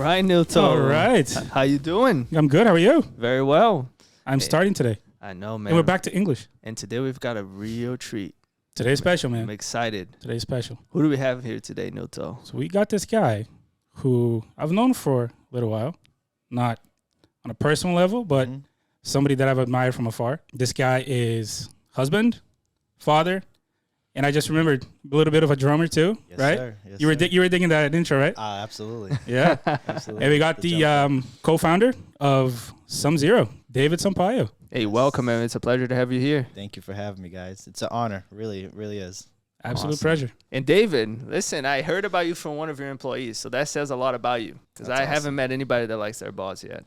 right, Nilton. All right. How you doing? I'm good. How are you? Very well. I'm starting today. I know, man. And we're back to English. And today we've got a real treat. Today's special, man. I'm excited. Today's special. Who do we have here today, Nilton? So we got this guy who I've known for a little while. Not on a personal level, but somebody that I've admired from afar. This guy is husband, father, and I just remembered a little bit of a drummer too, Yes, right? Sir. Yes, You were sir. you were digging that intro, right? Absolutely. Yeah. Absolutely. And we got the co-founder of SumZero, David Sampaio. Hey, welcome, man. It's a pleasure to have you here. Thank you for having me, guys. It's an honor. Really, it really is. Absolute Awesome. pleasure. And David, listen, I heard about you from one of your employees, so that says a lot about you because I haven't met anybody that likes their boss yet.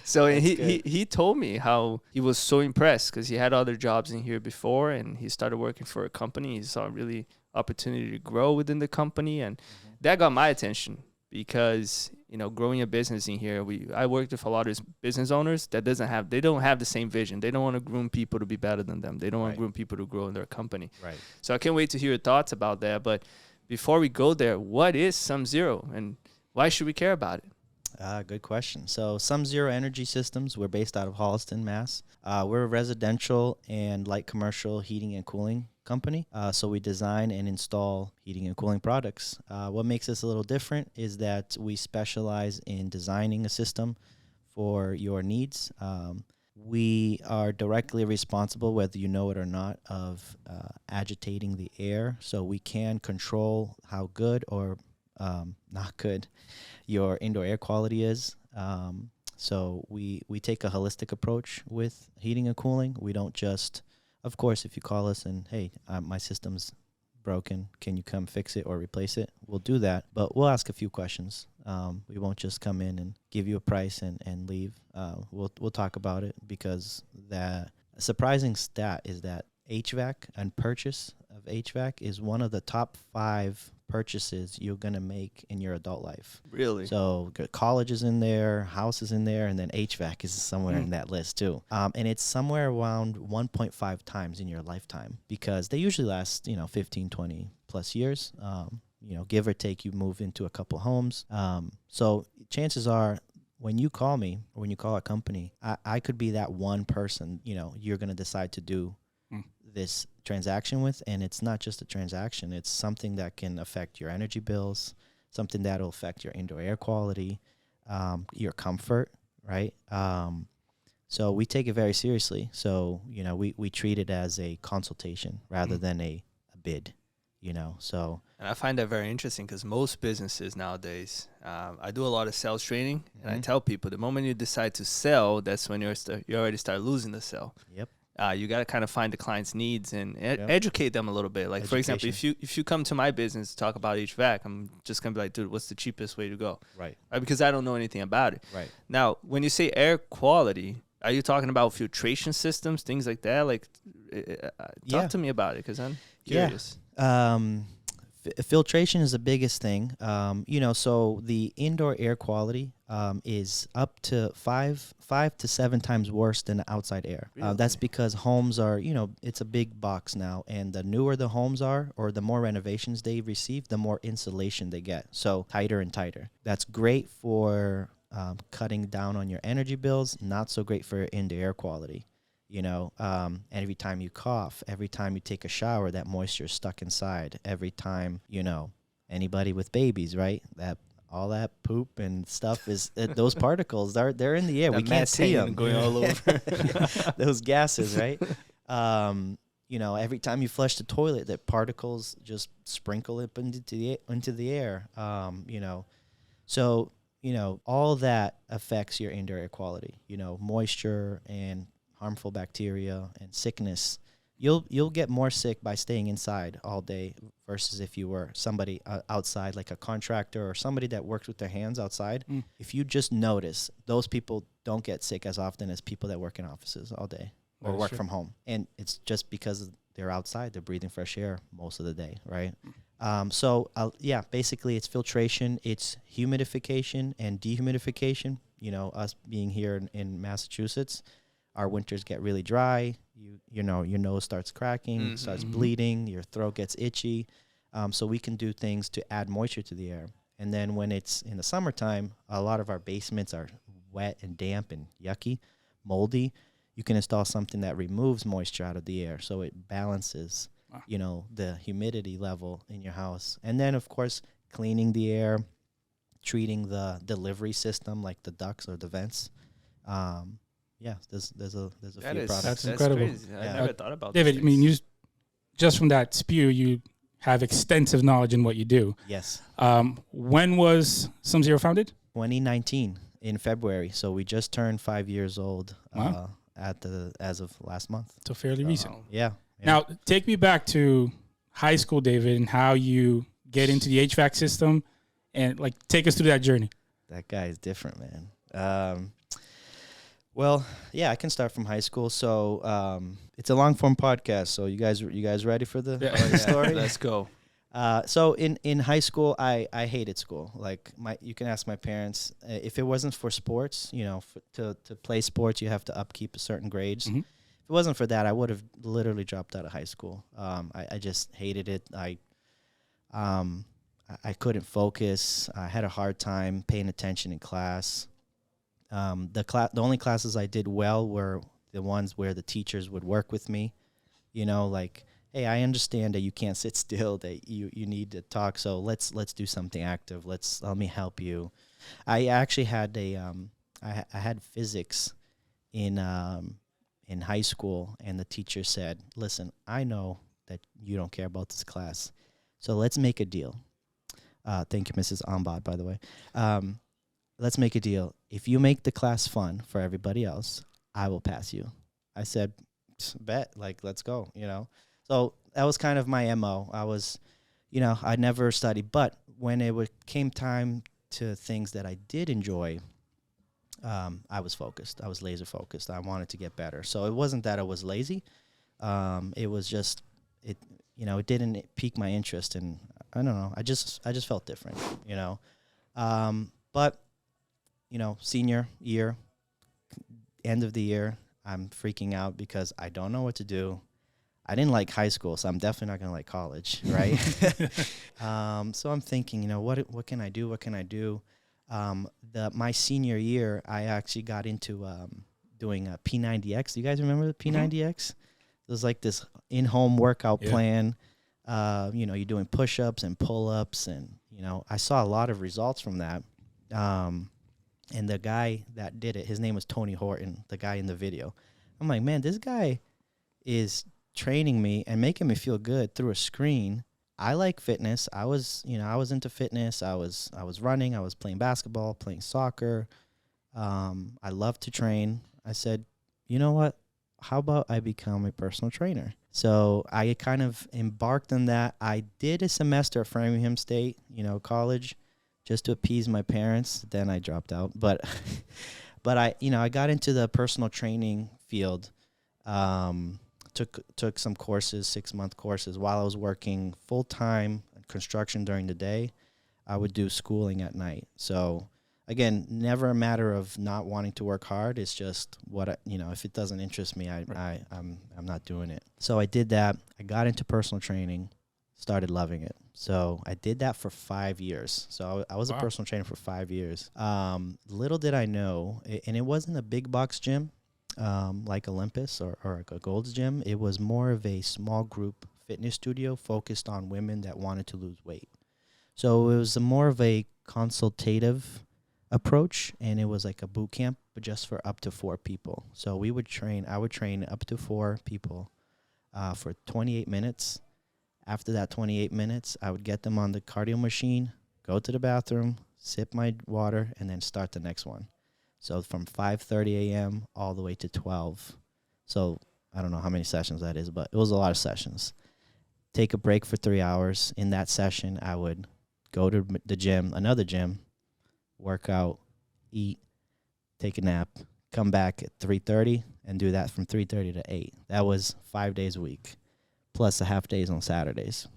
So and he told me how he was so impressed because he had other jobs in here before and he started working for a company. He saw a really opportunity to grow within the company, and that got my attention because, you know, growing a business in here, I worked with a lot of business owners that they don't have the same vision. They don't want to groom people to be better than them. They don't want to groom people to grow in their company. Right. So I can't wait to hear your thoughts about that. But before we go there, what is SumZero and why should we care about it? Good question. So SumZero Energy Systems, we're based out of Holliston, Mass. We're a residential and light commercial heating and cooling company. So we design and install heating and cooling products. What makes us a little different is that we specialize in designing a system for your needs. We are directly responsible, whether you know it or not, of agitating the air. So we can control how good or not good your indoor air quality is. So we take a holistic approach with heating and cooling. We don't just, of course, if you call us and, hey, my system's broken, can you come fix it or replace it? We'll do that, but we'll ask a few questions. We won't just come in and give you a price and leave. We'll talk about it because a surprising stat is that HVAC and purchase of HVAC is one of the top 5 purchases you're going to make in your adult life. Really? So college is in there, house is in there, and then HVAC is somewhere in that list too. And it's somewhere around 1.5 times in your lifetime because they usually last, 15, 20 plus years. Give or take, you move into a couple homes. So chances are when you call me or when you call a company, I could be that one person, you're going to decide to do this transaction with. And it's not just a transaction. It's something that can affect your energy bills, something that will affect your indoor air quality, your comfort, right? So we take it very seriously. So, we treat it as a consultation rather than a bid, so. And I find that very interesting because most businesses nowadays, I do a lot of sales training, and I tell people the moment you decide to sell, that's when you already start losing the sale. Yep. You got to kind of find the client's needs and educate them a little bit. Like, for example, if you come to my business to talk about HVAC, I'm just going to be like, dude, what's the cheapest way to go? Right. Because I don't know anything about it. Right. Now, when you say air quality, are you talking about filtration systems, things like that? Like, talk to me about it because I'm curious. Filtration is the biggest thing. So the indoor air quality is up to 5 to 7 times worse than outside air. Really? That's because homes are, it's a big box now, and the newer the homes are, or the more renovations they receive, the more insulation they get. So tighter and tighter. That's great for cutting down on your energy bills. Not so great for your indoor air quality. Every time you cough, every time you take a shower, that moisture is stuck inside. Every time, anybody with babies, right? All that poop and stuff is those particles. They're in the air. We can't see them going all over. Those gases, right? Every time you flush the toilet, that particles just sprinkle up into the air. So all that affects your indoor air quality. Moisture and harmful bacteria and sickness. You'll get more sick by staying inside all day versus if you were somebody outside, like a contractor or somebody that works with their hands outside. If you just notice, those people don't get sick as often as people that work in offices all day or work from home. And it's just because they're outside, they're breathing fresh air most of the day, right? Basically it's filtration, it's humidification and dehumidification. Us being here in Massachusetts, our winters get really dry. Your nose starts cracking, starts bleeding, your throat gets itchy. So we can do things to add moisture to the air. And then when it's in the summertime, a lot of our basements are wet and damp and yucky, moldy. You can install something that removes moisture out of the air, so it balances, you know, the humidity level in your house. And then, of course, cleaning the air, treating the delivery system, like the ducts or the vents. Yeah, there's a few products. That's incredible. Crazy. I never thought about David, I mean, you just from that spew, you have extensive knowledge in what you do. Yes. When was SumZero founded? 2019 in February. So we just turned 5 years old. Wow. As of last month. So fairly recent. Yeah. Now, take me back to high school, David, and how you get into the HVAC system, and like take us through that journey. That guy is different, man. Well, yeah, I can start from high school. So it's a long form podcast. So you guys ready for the story? Let's go. So in high school, I hated school. Like you can ask my parents, if it wasn't for sports, you know, to play sports, you have to upkeep a certain grades. Mm-hmm. If it wasn't for that, I would have literally dropped out of high school. I just hated it. I couldn't focus. I had a hard time paying attention in class. The only classes I did well were the ones where the teachers would work with me, you know, like, hey, I understand that you can't sit still, that you need to talk, so let's do something active. Let me help you. I actually had I had physics in high school, and the teacher said, listen, I know that you don't care about this class, so let's make a deal. Thank you, Mrs. Ombod, by the way. Let's make a deal. If you make the class fun for everybody else, I will pass you. I said, bet, like, let's go, you know. So that was kind of my MO. I was, you know, I never studied. But when it came time to things that I did enjoy, I was focused. I was laser focused. I wanted to get better. So it wasn't that I was lazy. It was just, it didn't pique my interest. And I don't know. I just felt different, you know. But, you know, senior year, end of the year, I'm freaking out because I don't know what to do. I didn't like high school, so I'm definitely not going to like college, right? So I'm thinking, you know, what can I do? What can I do? My senior year, I actually got into doing a P90X. Do you guys remember the P90X? Mm-hmm. It was like this in-home workout plan. You know, you're doing push-ups and pull-ups, and, you know, I saw a lot of results from that. And the guy that did it, his name was Tony Horton, the guy in the video. I'm like, man, this guy is training me and making me feel good through a screen. I like fitness. I was into fitness. I was running. I was playing basketball, playing soccer. I love to train. I said, you know what? How about I become a personal trainer? So I kind of embarked on that. I did a semester at Framingham State, you know, college, just to appease my parents. Then I dropped out. But I got into the personal training field. Took some courses, 6-month courses while I was working full-time construction during the day. I would do schooling at night. So again, never a matter of not wanting to work hard. It's just if it doesn't interest me, I'm not doing it. So I did that. I got into personal training, started loving it. So I did that for 5 years. So I was a personal trainer for 5 years. Little did I know, and it wasn't a big box gym, like Olympus or a Gold's Gym. It was more of a small group fitness studio focused on women that wanted to lose weight. So it was more of a consultative approach, and it was like a boot camp, but just for up to 4 people. So I would train up to 4 people for 28 minutes. After that 28 minutes, I would get them on the cardio machine, go to the bathroom, sip my water, and then start the next one. So from 5:30 a.m. all the way to 12. So I don't know how many sessions that is, but it was a lot of sessions. Take a break for 3 hours. In that session, I would go to the gym, another gym, work out, eat, take a nap, come back at 3:30, and do that from 3:30 to 8. That was 5 days a week, plus a half days on Saturdays.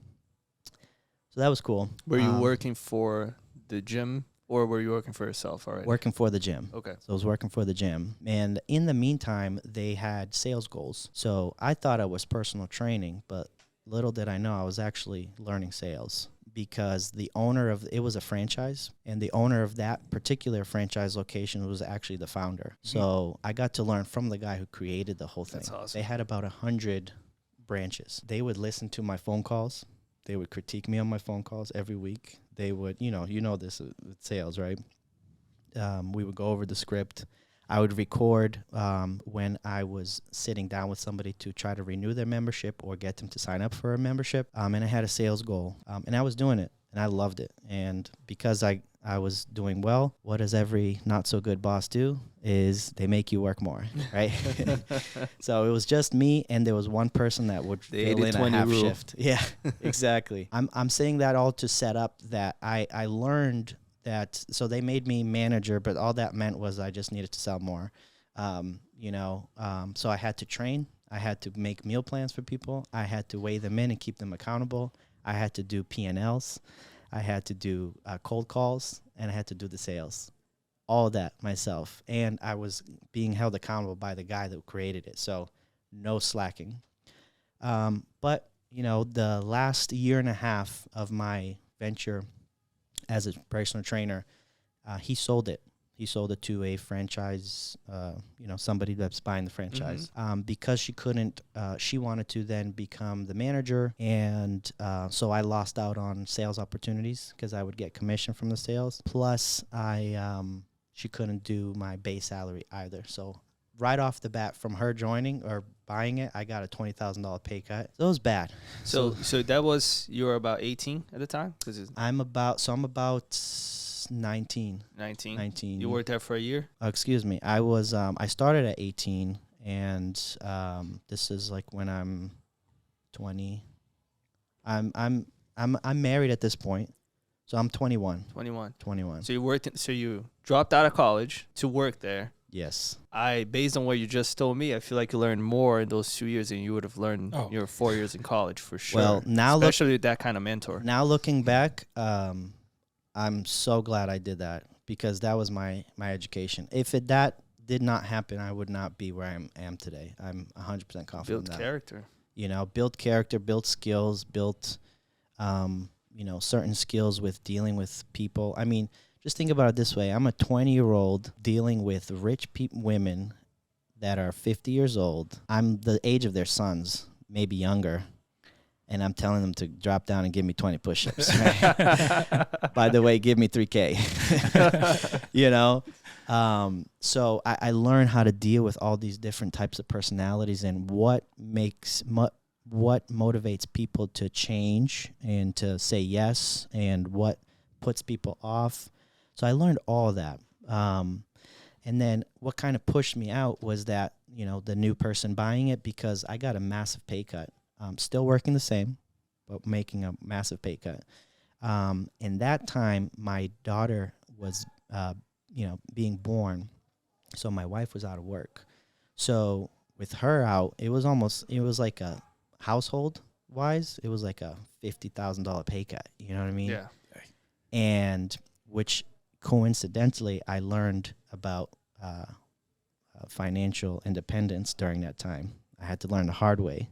So that was cool. Were you working for the gym? Or were you working for yourself already? Working for the gym. Okay. So I was working for the gym. And in the meantime, they had sales goals. So I thought I was personal training, but little did I know I was actually learning sales. because the owner of it was a franchise, and the owner of that particular franchise location was actually the founder. So I got to learn from the guy who created the whole thing. That's awesome. They had about 100 branches. They would listen to my phone calls. They would critique me on my phone calls every week. They would, you know this with sales, right? We would go over the script. I would record when I was sitting down with somebody to try to renew their membership or get them to sign up for a membership. And I had a sales goal, and I was doing it, and I loved it. And because I was doing well, what does every not so good boss do? Is they make you work more, right? So it was just me, and there was one person that would fill in a half rule. Shift. Yeah, exactly. I'm saying that all to set up that I learned that. So they made me manager, but all that meant was I just needed to sell more. So I had to train. I had to make meal plans for people. I had to weigh them in and keep them accountable. I had to do P&Ls. I had to do cold calls, and I had to do the sales. All of that myself. And I was being held accountable by the guy that created it. So no slacking. But, the last year and a half of my venture as a personal trainer, he sold it. He sold it to a franchise, somebody that's buying the franchise. Because she couldn't, she wanted to then become the manager. And so I lost out on sales opportunities because I would get commission from the sales. Plus, she couldn't do my base salary either. So right off the bat, from her joining or buying it, I got a $20,000 pay cut. So it was bad. So that was, you were about 18 at the time? I'm about 19. 19. You worked there for a year? Excuse me. I was I started at 18, and this is like when I'm 20. I'm married at this point. So I'm 21. 21. So you dropped out of college to work there. Yes. Based on what you just told me, I feel like you learned more in those 2 years than you would have learned your 4 years in college for sure. Well, now especially with that kind of mentor. Now looking back, I'm so glad I did that, because that was my education. If that did not happen, I would not be where I am today. I'm 100% confident in that. Built character. Built character, built skills, built, certain skills with dealing with people. I mean, just think about it this way. I'm a 20-year-old dealing with rich women that are 50 years old. I'm the age of their sons, maybe younger. And I'm telling them to drop down and give me 20 push-ups. By the way, give me 3K. So I learned how to deal with all these different types of personalities and what motivates people to change and to say yes, and what puts people off. So I learned all that. And then what kind of pushed me out was that, the new person buying it, because I got a massive pay cut. Still working the same, but making a massive pay cut. In that time, my daughter was, being born. So my wife was out of work. So with her out, it was like a household-wise, it was like a $50,000 pay cut. You know what I mean? Yeah. And which coincidentally, I learned about financial independence during that time. I had to learn the hard way,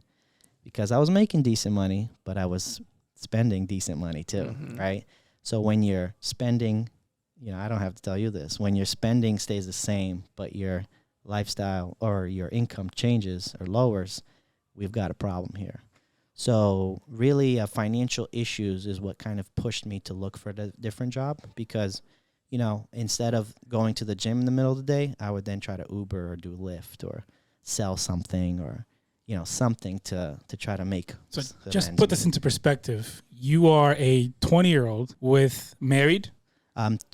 because I was making decent money, but I was spending decent money too, right? So when you're spending, I don't have to tell you this, when your spending stays the same, but your lifestyle or your income changes or lowers, we've got a problem here. So really, financial issues is what kind of pushed me to look for a different job, because, instead of going to the gym in the middle of the day, I would then try to Uber or do Lyft or sell something or something to try to make. So just put this into perspective. You are a 20-year-old married.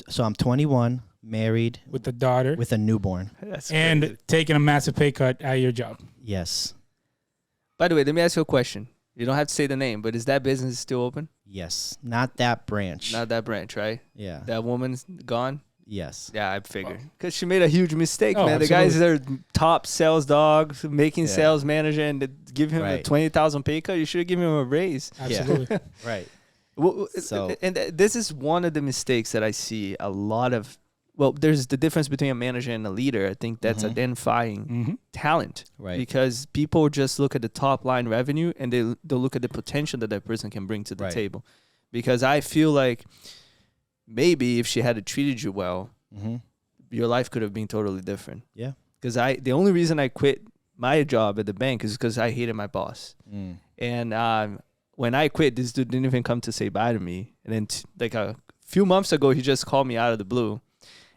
So I'm 21, married. With a daughter. With a newborn. That's and crazy. Taking a massive pay cut at your job. Yes. By the way, let me ask you a question. You don't have to say the name, but is that business still open? Yes. Not that branch. Not that branch, right? Yeah. That woman's gone? Yes. Yeah, I figured. Because she made a huge mistake, man. Absolutely. The guy's their top sales dog, making sales manager, and to give him a 20,000 pay cut, you should have given him a raise. Absolutely. Yeah. Right. This is one of the mistakes that I see a lot of. Well, there's the difference between a manager and a leader. I think that's identifying talent. Right. Because people just look at the top line revenue and they'll look at the potential that person can bring to the table. because I feel like maybe if she had treated you well, your life could have been totally different. Yeah. Because the only reason I quit my job at the bank is because I hated my boss. And when I quit, this dude didn't even come to say bye to me. And then like a few months ago, he just called me out of the blue.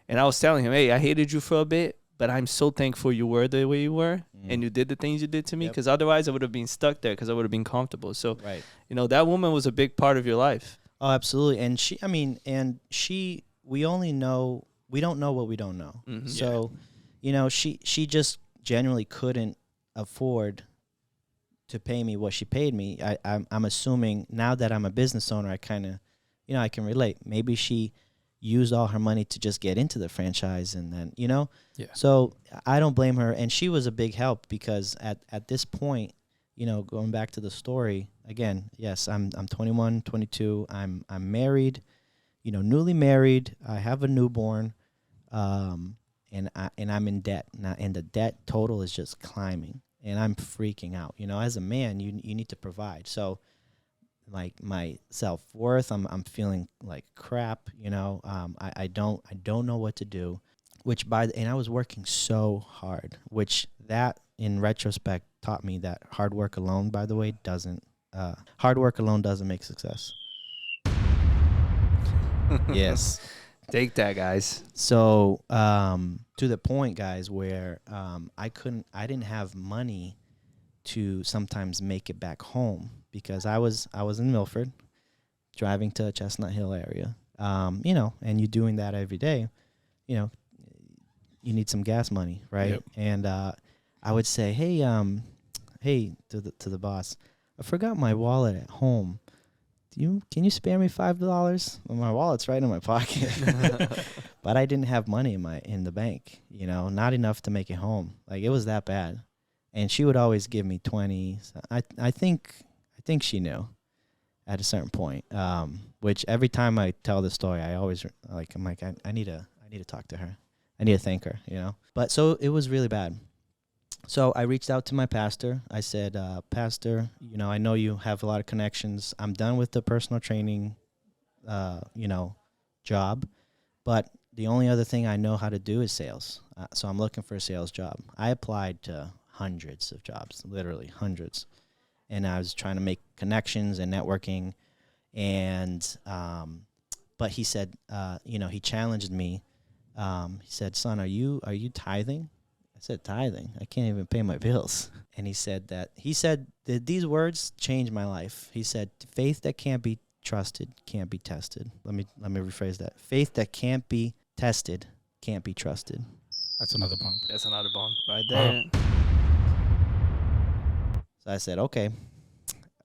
And I was telling him, hey, I hated you for a bit, but I'm so thankful you were the way you were and you did the things you did to me, because otherwise I would have been stuck there because I would have been comfortable. So, you know, that woman was a big part of your life. Oh, absolutely. And we don't know what we don't know. So, you know, she just genuinely couldn't afford to pay me what she paid me. I'm assuming now that I'm a business owner, I kind of, you know, I can relate. Maybe she used all her money to just get into the franchise, and then, you know, so I don't blame her. And she was a big help, because at this point, you know, going back to the story again, yes, I'm 21, 22. I'm married, you know, newly married. I have a newborn, and I'm in debt now, and the debt total is just climbing, and I'm freaking out. You know, as a man, you need to provide. So, like, my self-worth, I'm feeling like crap. You know, I don't know what to do. And I was working so hard, which that in retrospect taught me that hard work alone, by the way, doesn't make success. Yes. Take that, guys. So, to the point, guys, where I didn't have money to sometimes make it back home, because I was in Milford, driving to Chestnut Hill area. You know, and you're doing that every day. You know, you need some gas money, right? Yep. And I would say, hey, to the boss, I forgot my wallet at home. Can you spare me $5? Well, my wallet's right in my pocket. But I didn't have money in the bank, you know, not enough to make it home. Like, it was that bad. And she would always give me 20. So I think she knew at a certain point. Which every time I tell the story, I always I need to talk to her. I need to thank her, you know. But so it was really bad. So I reached out to my pastor. I said, Pastor, you know, I know you have a lot of connections. I'm done with the personal training, you know, job. But the only other thing I know how to do is sales. So I'm looking for a sales job. I applied to hundreds of jobs, literally hundreds. And I was trying to make connections and networking. And but he said, you know, he challenged me. He said, son, are you tithing? I said, tithing? I can't even pay my bills. And he said that these words changed my life. He said, faith that can't be trusted can't be tested. Let me rephrase that. Faith that can't be tested can't be trusted. That's another bomb. That's another bomb right there. So I said, okay,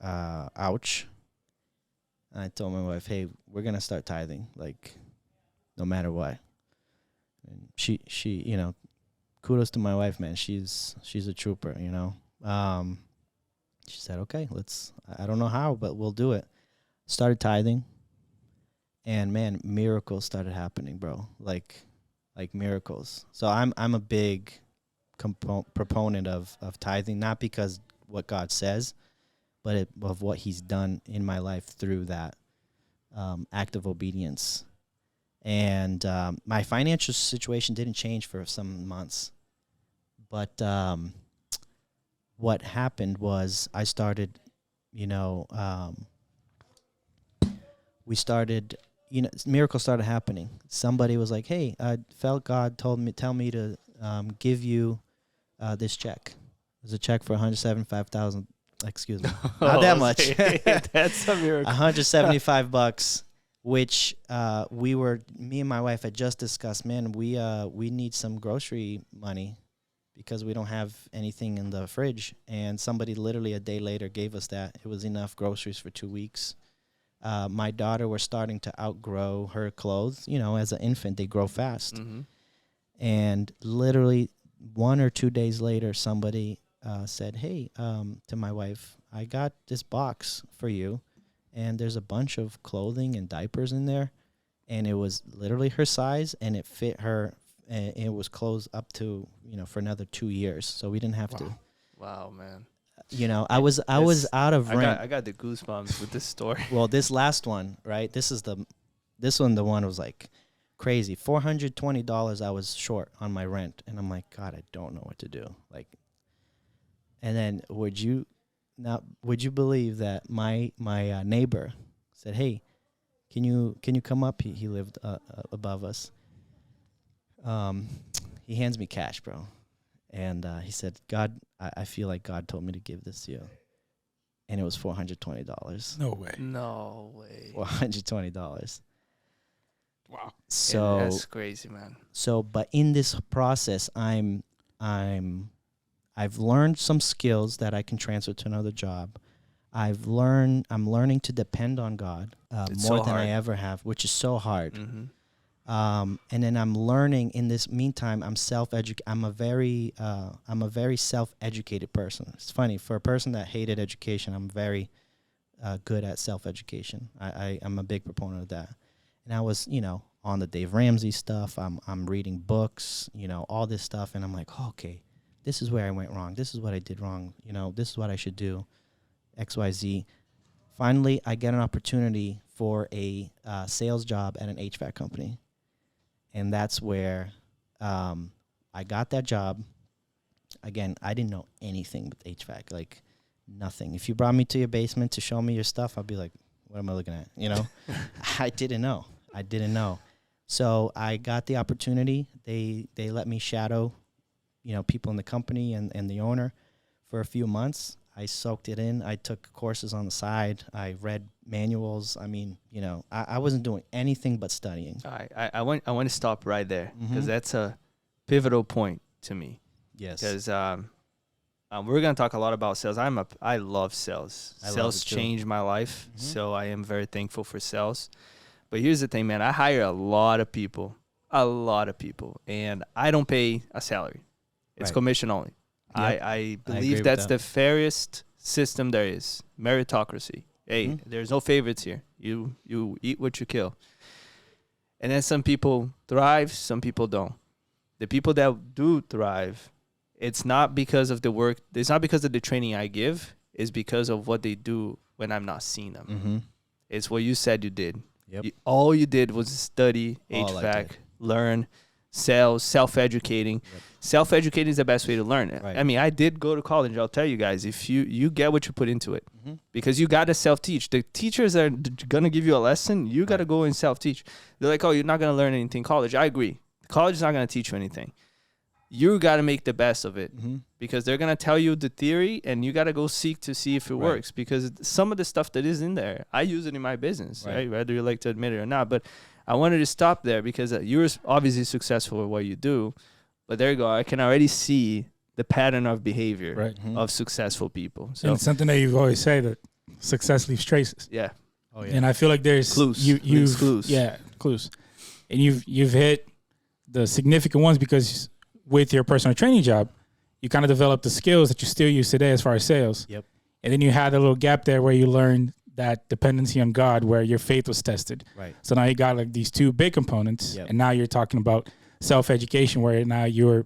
ouch. And I told my wife, hey, we're going to start tithing, like, no matter what. And she, you know, kudos to my wife, man. She's a trooper, you know. She said, okay, I don't know how, but we'll do it. Started tithing, and man, miracles started happening, bro. Like miracles. So I'm a big proponent of tithing, not because what God says, but of what He's done in my life through that act of obedience. And my financial situation didn't change for some months. But what happened was I started, you know, miracles started happening. Somebody was like, hey, I felt God tell me to give you this check. It was a check for $175,000. Excuse me. Not that much. That's a miracle. $175, which me and my wife had just discussed, man, we need some grocery money because we don't have anything in the fridge. And somebody literally a day later gave us that. It was enough groceries for 2 weeks. My daughter was starting to outgrow her clothes. You know, as an infant, they grow fast. Mm-hmm. And literally 1 or 2 days later, somebody said, hey, to my wife, I got this box for you, and there's a bunch of clothing and diapers in there. And it was literally her size, and it fit her, and it was clothes up to, you know, for another 2 years. So we didn't have to. Wow, man. you know, I was out of rent. I got the goosebumps with this story. Well, this last one, right? The one was like crazy. $420 I was short on my rent, and I'm like, God, I don't know what to do. Like, and then would you believe that my neighbor said, "Hey, can you come up?" He lived above us. He hands me cash, bro, and he said, "God, I feel like God told me to give this to you," and it was $420. No way. No way. $420. Wow. So that's crazy, man. So, but in this process, I've learned some skills that I can transfer to another job. I'm learning to depend on God more than I ever have, which is so hard. Mm-hmm. And then I'm learning in this meantime. I'm a very self-educated person. It's funny, for a person that hated education, I'm very good at self-education. I'm a big proponent of that. And I was, on the Dave Ramsey stuff. I'm reading books, all this stuff, and I'm like, oh, okay, this is where I went wrong. This is what I did wrong. This is what I should do. XYZ. Finally, I get an opportunity for a sales job at an HVAC company. And that's where I got that job. Again, I didn't know anything with HVAC, like nothing. If you brought me to your basement to show me your stuff, I'd be like, what am I looking at? I didn't know. So I got the opportunity. They let me shadow, people in the company and the owner for a few months. I soaked it in. I took courses on the side. I read manuals. I mean, I wasn't doing anything but studying. I want to stop right there because that's a pivotal point to me. Yes. Because we're gonna talk a lot about sales. I love sales. Sales changed my life, so I am very thankful for sales. But here's the thing, man. I hire a lot of people, and I don't pay a salary. It's commission only. Yep. I believe that's the fairest system there is. Meritocracy. Hey, there's no favorites here. You eat what you kill. And then some people thrive, some people don't. The people that do thrive, it's not because of the work. It's not because of the training I give. It's because of what they do when I'm not seeing them. Mm-hmm. It's what you said you did. Yep. All you did was study HVAC, learn, sales, self-educating. Yep. Self-educating is the best way to learn it. Right. I mean, I did go to college. I'll tell you guys, if you get what you put into it, because you got to self-teach. The teachers are going to give you a lesson. You got to go and self-teach. They're like, oh, you're not going to learn anything in college. I agree. College is not going to teach you anything. You got to make the best of it because they're going to tell you the theory and you got to go seek to see if it works, because some of the stuff that is in there, I use it in my business, right? Whether you like to admit it or not. But I wanted to stop there because you're obviously successful at what you do. But there you go. I can already see the pattern of behavior of successful people. So and it's something that you've always said, that success leaves traces. Yeah. Oh yeah. And I feel like there's clues. Clues. Yeah, clues. And you've hit the significant ones because with your personal training job, you kind of develop the skills that you still use today as far as sales. Yep. And then you had a little gap there where you learned that dependency on God, where your faith was tested. Right. So now you got like these two big components, and now you're talking about self-education, where now you're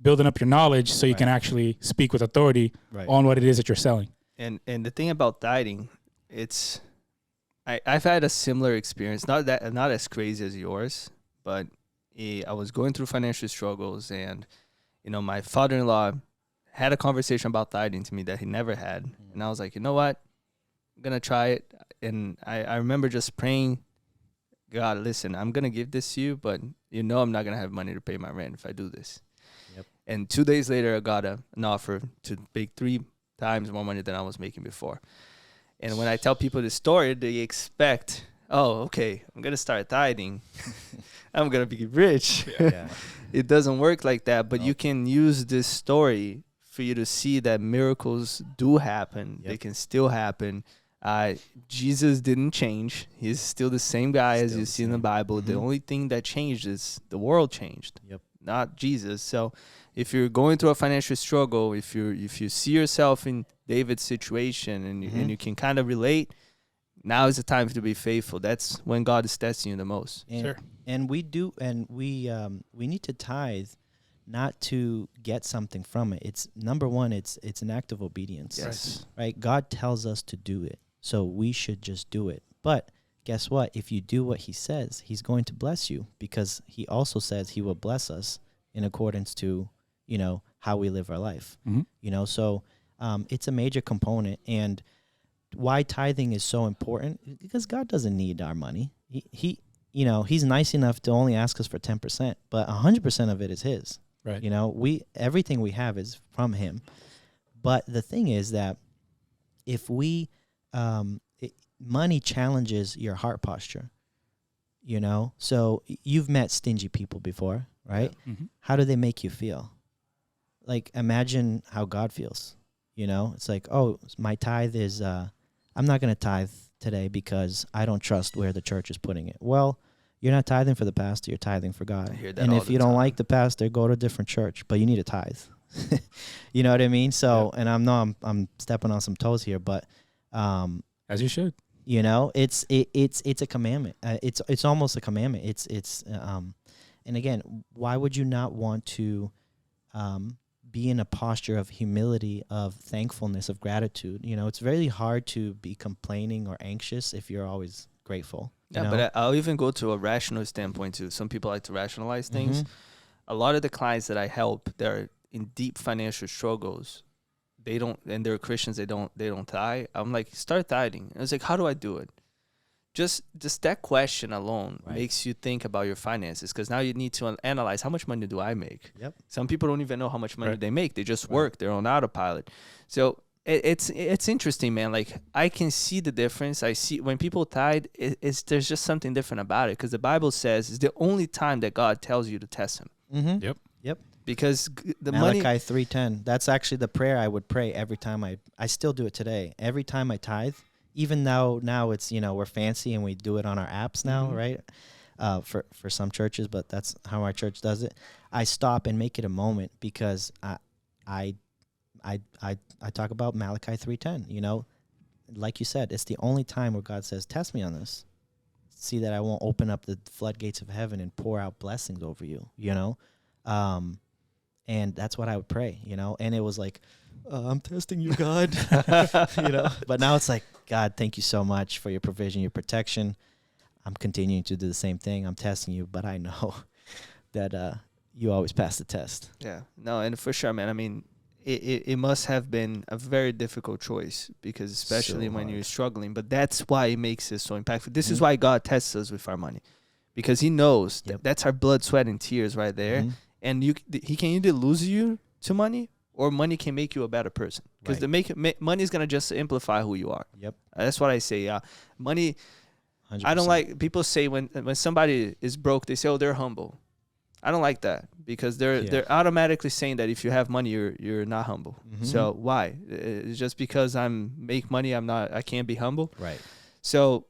building up your knowledge so you can actually speak with authority on what it is that you're selling. And the thing about tithing, it's I've had a similar experience, not as crazy as yours, but I was going through financial struggles, and my father-in-law had a conversation about tithing to me that he never had, and I was like, you know what, I'm gonna try it. And I remember just praying, God, listen, I'm gonna give this to you, but I'm not gonna have money to pay my rent if I do this. Yep. And 2 days later, I got an offer to make 3 times more money than I was making before. And when I tell people this story, they expect, oh, okay, I'm gonna start tithing. I'm going to be rich. Yeah. It doesn't work like that, but you can use this story for you to see that miracles do happen. Yep. They can still happen. Jesus didn't change. He's still the same guy as you see in the Bible. The only thing that changed is the world changed, not Jesus. So if you're going through a financial struggle, if you see yourself in David's situation and you can kind of relate, now is the time to be faithful. That's when God is testing you the most. And we need to tithe, not to get something from it. It's number one, it's an act of obedience. Yes. Right? God tells us to do it. So we should just do it. But guess what? If you do what he says, he's going to bless you, because he also says he will bless us in accordance to, you know, how we live our life. Mm-hmm. You know, so it's a major component. And why tithing is so important, because God doesn't need our money. He you know, he's nice enough to only ask us for 10%, but 100% of it is his. Right. You know, everything we have is from him. But the thing is that if we, money challenges your heart posture, you know? So you've met stingy people before, right? Yeah. Mm-hmm. How do they make you feel? Like, imagine how God feels, you know? It's like, oh, my tithe is, I'm not going to tithe today because I don't trust where the church is putting it. Well, you're not tithing for the pastor, you're tithing for God. I hear that and all if the you don't time. like the pastor, go to a different church, but you need a tithe. You know what I mean? So, and I'm stepping on some toes here, but As you should. you know, it's a commandment. It's almost a commandment. And again, why would you not want to be in a posture of humility, of thankfulness, of gratitude? You know, it's very hard to be complaining or anxious if you're always grateful. Yeah, you know? but I'll even go to a rational standpoint too. Some people like to rationalize things. Mhm. A lot of the clients that I help, they're in deep financial struggles. They don't, and they're Christians. They don't tithe. I'm like, start tithing. And it's like, how do I do it? Just that question alone Right. makes you think about your finances, because now you need to analyze, how much money do I make? Yep. Some people don't even know how much money Right. they make. They just Right. work. They're on autopilot. So it's interesting, man. Like, I can see the difference. I see when people tithe, there's just something different about it, because the Bible says it's the only time that God tells you to test him, Mm-hmm. Yep. because the Malachi money. 3:10. That's actually the prayer I would pray every time I still do it today. Every time I tithe, even though now it's, you know, we're fancy and we do it on our apps now, Mhm. right? For some churches, but that's how our church does it. I stop and make it a moment, because I talk about Malachi 3:10. You know, like you said, it's the only time where God says, "Test me on this. See that I won't open up the floodgates of heaven and pour out blessings over you." You know, and that's what I would pray. You know, and it was like, I'm testing you, God. You know, but now it's like, God, thank you so much for your provision, your protection. I'm continuing to do the same thing. I'm testing you, but I know that you always pass the test. Yeah, no, and for sure, man. I mean, it must have been a very difficult choice, because especially So when hard. you're struggling. But that's why it makes it so impactful. This is Mhm. why God tests us with our money, because He knows Yep. that's our blood, sweat, and tears right there. Mhm. And He can either lose you to money, or money can make you a better person. Because Right. money is gonna just amplify who you are. Yep. That's what I say. Yeah, money. 100%. I don't like, people say when somebody is broke, they say, oh, they're humble. I don't like that, because they're automatically saying that if you have money, you're not humble. Mhm. So why? It's just because make money, I can't be humble. Right. So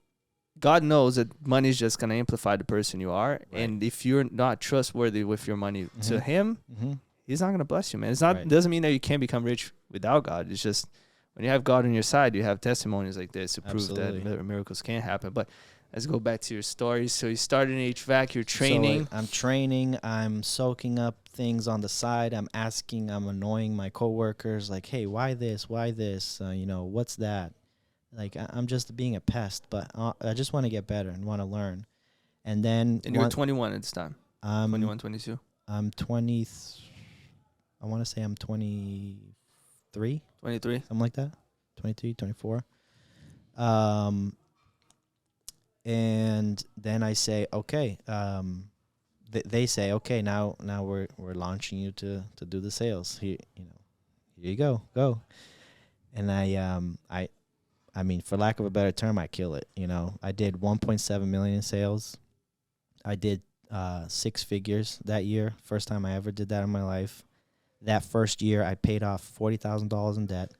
God knows that money is just gonna amplify the person you are, Right. and if you're not trustworthy with your money to Mhm. Him, Mm-hmm. He's not gonna bless you, man. It's not Right. doesn't mean that you can't become rich without God. It's just when you have God on your side, you have testimonies like this to prove that Absolutely. miracles can happen. But let's go back to your story. So you started in HVAC, you're training. So I'm training. I'm soaking up things on the side. I'm annoying my coworkers, like, hey, why this? Why this? You know, what's that? Like, I'm just being a pest, but I just want to get better and want to learn. And then And you were 21 at this time. 21, 22. I'm 20. I want to say I'm 23, 23. something like that. 23, 24. And then I say, okay. They say, okay, now we're launching you to do the sales. Here, here you go. And I mean, for lack of a better term, I kill it. You know, I did 1.7 million in sales. I did 6 figures that year. First time I ever did that in my life. That first year, I paid off $40,000 in debt.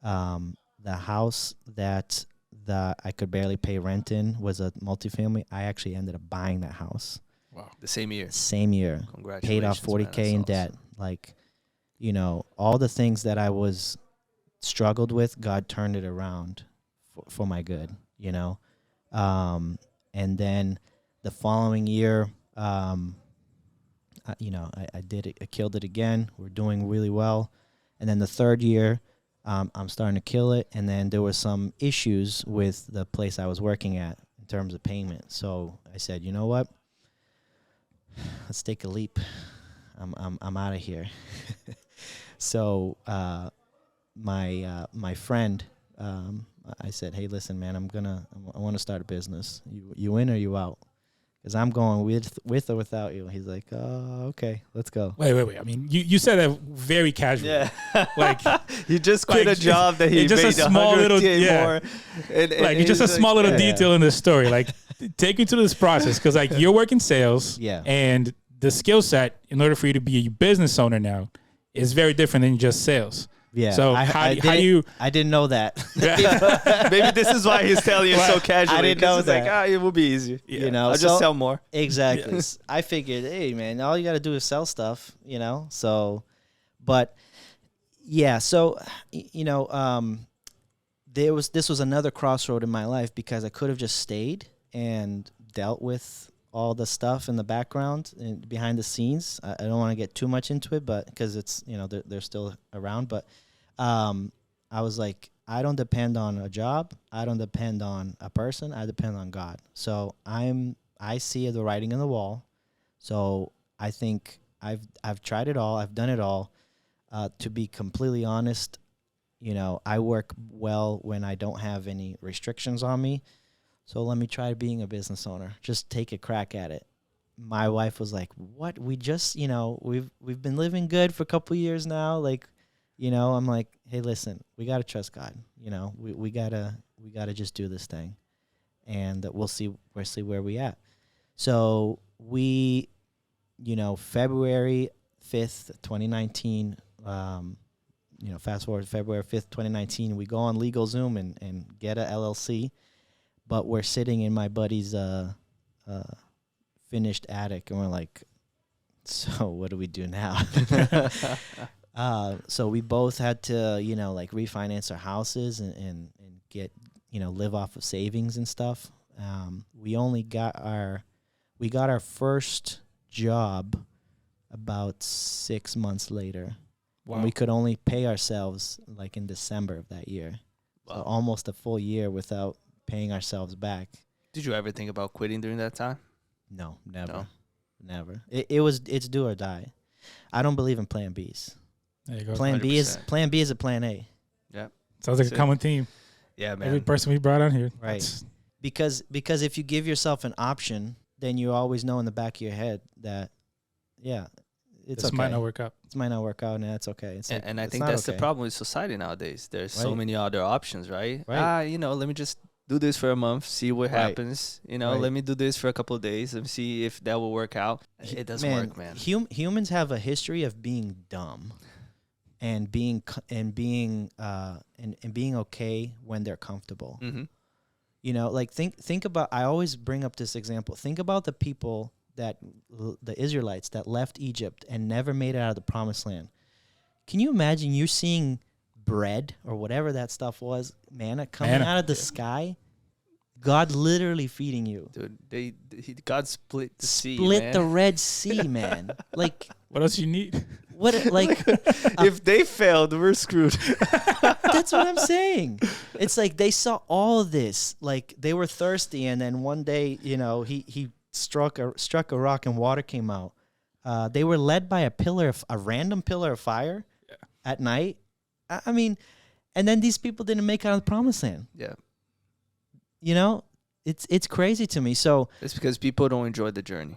The house that I could barely pay rent in was a multifamily. I actually ended up buying that house. Wow. The same year. Same year. Congratulations. Paid off $40K man. in That's debt. awesome. Like, you know, all the things that I was struggled with, God turned it around for my good, you know. And then the following year, I did it. I killed it again. We're doing really well. And then the third year, I'm starting to kill it. And then there were some issues with the place I was working at in terms of payment. So I said, you know what? Let's take a leap. I'm out of here. So my friend, I said, hey, listen, man, I want to start a business. You in or you out? Because I'm going with or without you. He's like, oh, okay, let's go. Wait. I mean, you said that very casually. Yeah. Like he just quit a job that he just made a small little more. Like it's just a small little detail in the story. Like take me through this process because like you're working sales. Yeah. And the skill set in order for you to be a business owner now is very different than just sales. Yeah. So how do you? I didn't know that. Maybe this is why he's telling you so casually. I didn't know he's that. Like, it will be easy. You know, I'll just sell more. Exactly. I figured, hey, man, all you got to do is sell stuff, you know? So, but yeah, so, this was another crossroad in my life because I could have just stayed and dealt with all the stuff in the background and behind the scenes. I don't want to get too much into it, but because it's, they're still around, but I was like, I don't depend on a job. I don't depend on a person. I depend on God. So I see the writing on the wall. So I think I've tried it all. I've done it all. To be completely honest, I work well when I don't have any restrictions on me. So let me try being a business owner. Just take a crack at it. My wife was like, "What? We just, we've been living good for a couple of years now. Like, I'm like, hey, listen, we gotta trust God. We gotta just do this thing, and we'll see where we at." So we, February 5th, 2019. Fast forward February 5th, 2019, we go on LegalZoom and get a LLC. But we're sitting in my buddy's finished attic, and we're like, so what do we do now? So we both had to, refinance our houses and get, live off of savings and stuff. We got our first job about 6 months later. Wow. And we could only pay ourselves like in December of that year. Wow. So almost a full year without paying ourselves back. Did you ever think about quitting during that time? No, never. It's do or die. I don't believe in plan Bs. There you go. Plan B is a plan A. Yeah. Sounds like a common theme. Yeah, man. Every person we brought on here. Right. Because if you give yourself an option, then you always know in the back of your head that, it's this okay. might not work out. This might not work out, and that's okay. And I think that's the problem with society nowadays. There's so many other options, right? Let me just do this for a month, see what happens. Let me do this for a couple of days and see if that will work out. It doesn't work, man. Humans have a history of being dumb and being okay when they're comfortable. Mm-hmm. Think about. I always bring up this example. Think about the people the Israelites that left Egypt and never made it out of the promised land. Can you imagine you seeing bread or whatever that stuff was, manna coming out of the sky? God literally feeding you. Dude, God split the sea, Split the Red Sea, man. Like, what else you need? If they failed, we're screwed. That's what I'm saying. It's like they saw all of this. Like, they were thirsty, and then one day, he struck a rock and water came out. They were led by a random pillar of fire at night. I mean, and then these people didn't make it out of the promised land. Yeah. It's crazy to me. So it's because people don't enjoy the journey.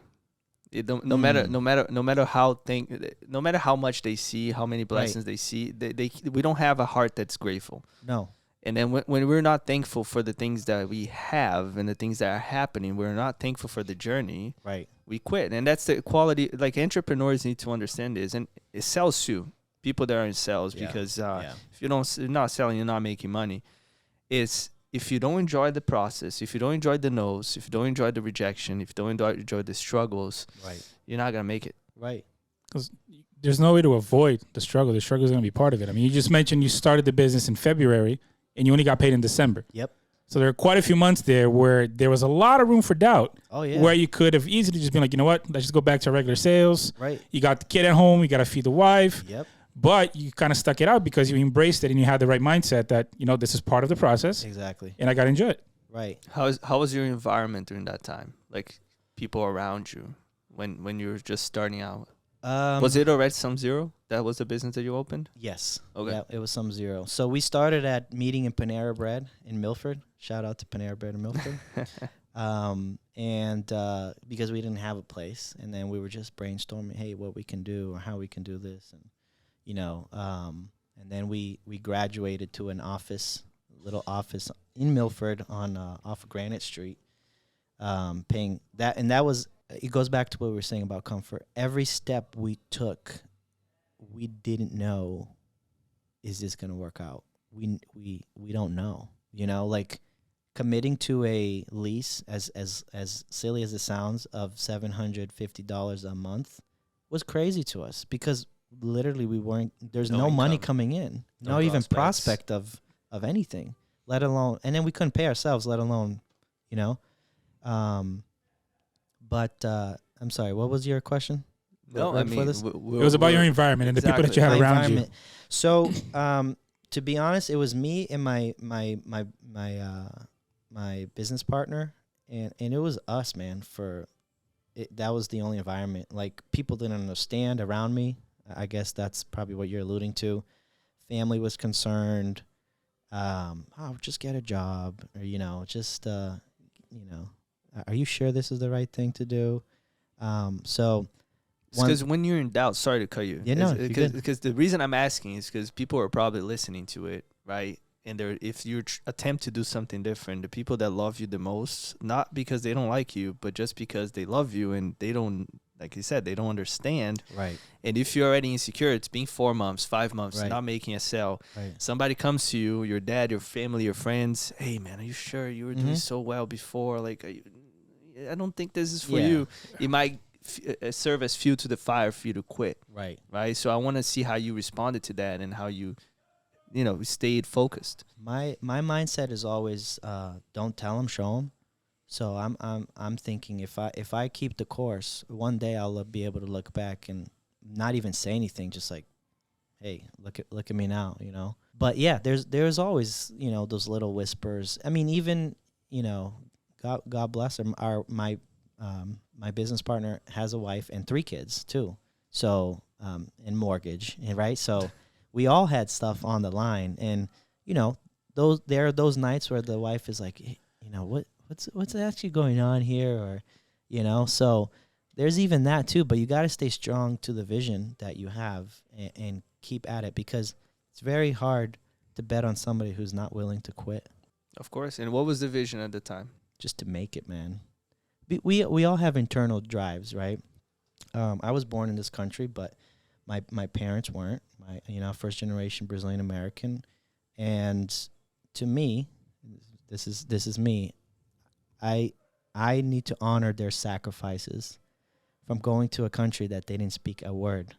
No matter how much they see, how many blessings they see, we don't have a heart that's grateful. No. And then when we're not thankful for the things that we have and the things that are happening, we're not thankful for the journey. Right. We quit. And that's the quality, like entrepreneurs need to understand this. And it sells too. People that are in sales, because if you're not selling, you're not making money. It's if you don't enjoy the process, if you don't enjoy the no's, if you don't enjoy the rejection, if you don't enjoy the struggles, you're not going to make it. Right. Because there's no way to avoid the struggle. The struggle is going to be part of it. I mean, you just mentioned you started the business in February and you only got paid in December. Yep. So there were quite a few months there where there was a lot of room for doubt. Oh, yeah. Where you could have easily just been like, you know what, let's just go back to regular sales. Right. You got the kid at home, you got to feed the wife. Yep. But you kind of stuck it out because you embraced it and you had the right mindset that, you know, this is part of the process. Exactly. And I got to enjoy it. Right. How was your environment during that time? Like people around you when you were just starting out? Was it already SumZero? That was the business that you opened? Yes. Okay. Yeah, it was SumZero. So we started at meeting in Panera Bread in Milford. Shout out to Panera Bread in Milford. Because we didn't have a place, and then we were just brainstorming, hey, what we can do or how we can do this, and and then we graduated to an little office in Milford on off of Granite Street, paying that, and that was. It goes back to what we were saying about comfort. Every step we took, we didn't know, is this going to work out? We don't know. You know, like committing to a lease, as silly as it sounds, of $750 a month was crazy to us because literally there's no money coming in, no even prospect of anything, let alone, and then we couldn't pay ourselves, let alone, you know. But I'm sorry, what was your question? No, I mean, it was about your environment and the people that you had around you. So, to be honest, it was me and my business partner, and it was us, man. That was the only environment. Like people didn't understand around me. I guess that's probably what you're alluding to. Family was concerned. Just get a job, or are you sure this is the right thing to do? Because when you're in doubt, sorry to cut you. Yeah, no, because the reason I'm asking is because people are probably listening to it, right? And if you attempt to do something different, the people that love you the most, not because they don't like you, but just because they love you and they don't, like you said, they don't understand. Right. And if you're already insecure, it's been 4 months, 5 months, right. not making a sale. Right. Somebody comes to you, your dad, your family, your friends. Hey, man, are you sure you were doing so well before? Like, I don't think this is for you. It might serve as fuel to the fire for you to quit. Right. Right. So I want to see how you responded to that and how you stayed focused. My mindset is always don't tell them, show them. So I'm thinking if I keep the course, one day I'll be able to look back and not even say anything, just like, hey, look at me now, you know. But yeah, there's always, those little whispers. I mean, even, God bless him. My business partner has a wife and 3 kids too. So and mortgage, right? So we all had stuff on the line, and there are those nights where the wife is like, hey, what's actually going on here, or So there's even that too. But you got to stay strong to the vision that you have and keep at it, because it's very hard to bet on somebody who's not willing to quit. Of course. And what was the vision at the time? Just to make it, man. We all have internal drives, right? I was born in this country, but my parents weren't. First generation Brazilian American, and to me, this is me. I need to honor their sacrifices, from going to a country that they didn't speak a word,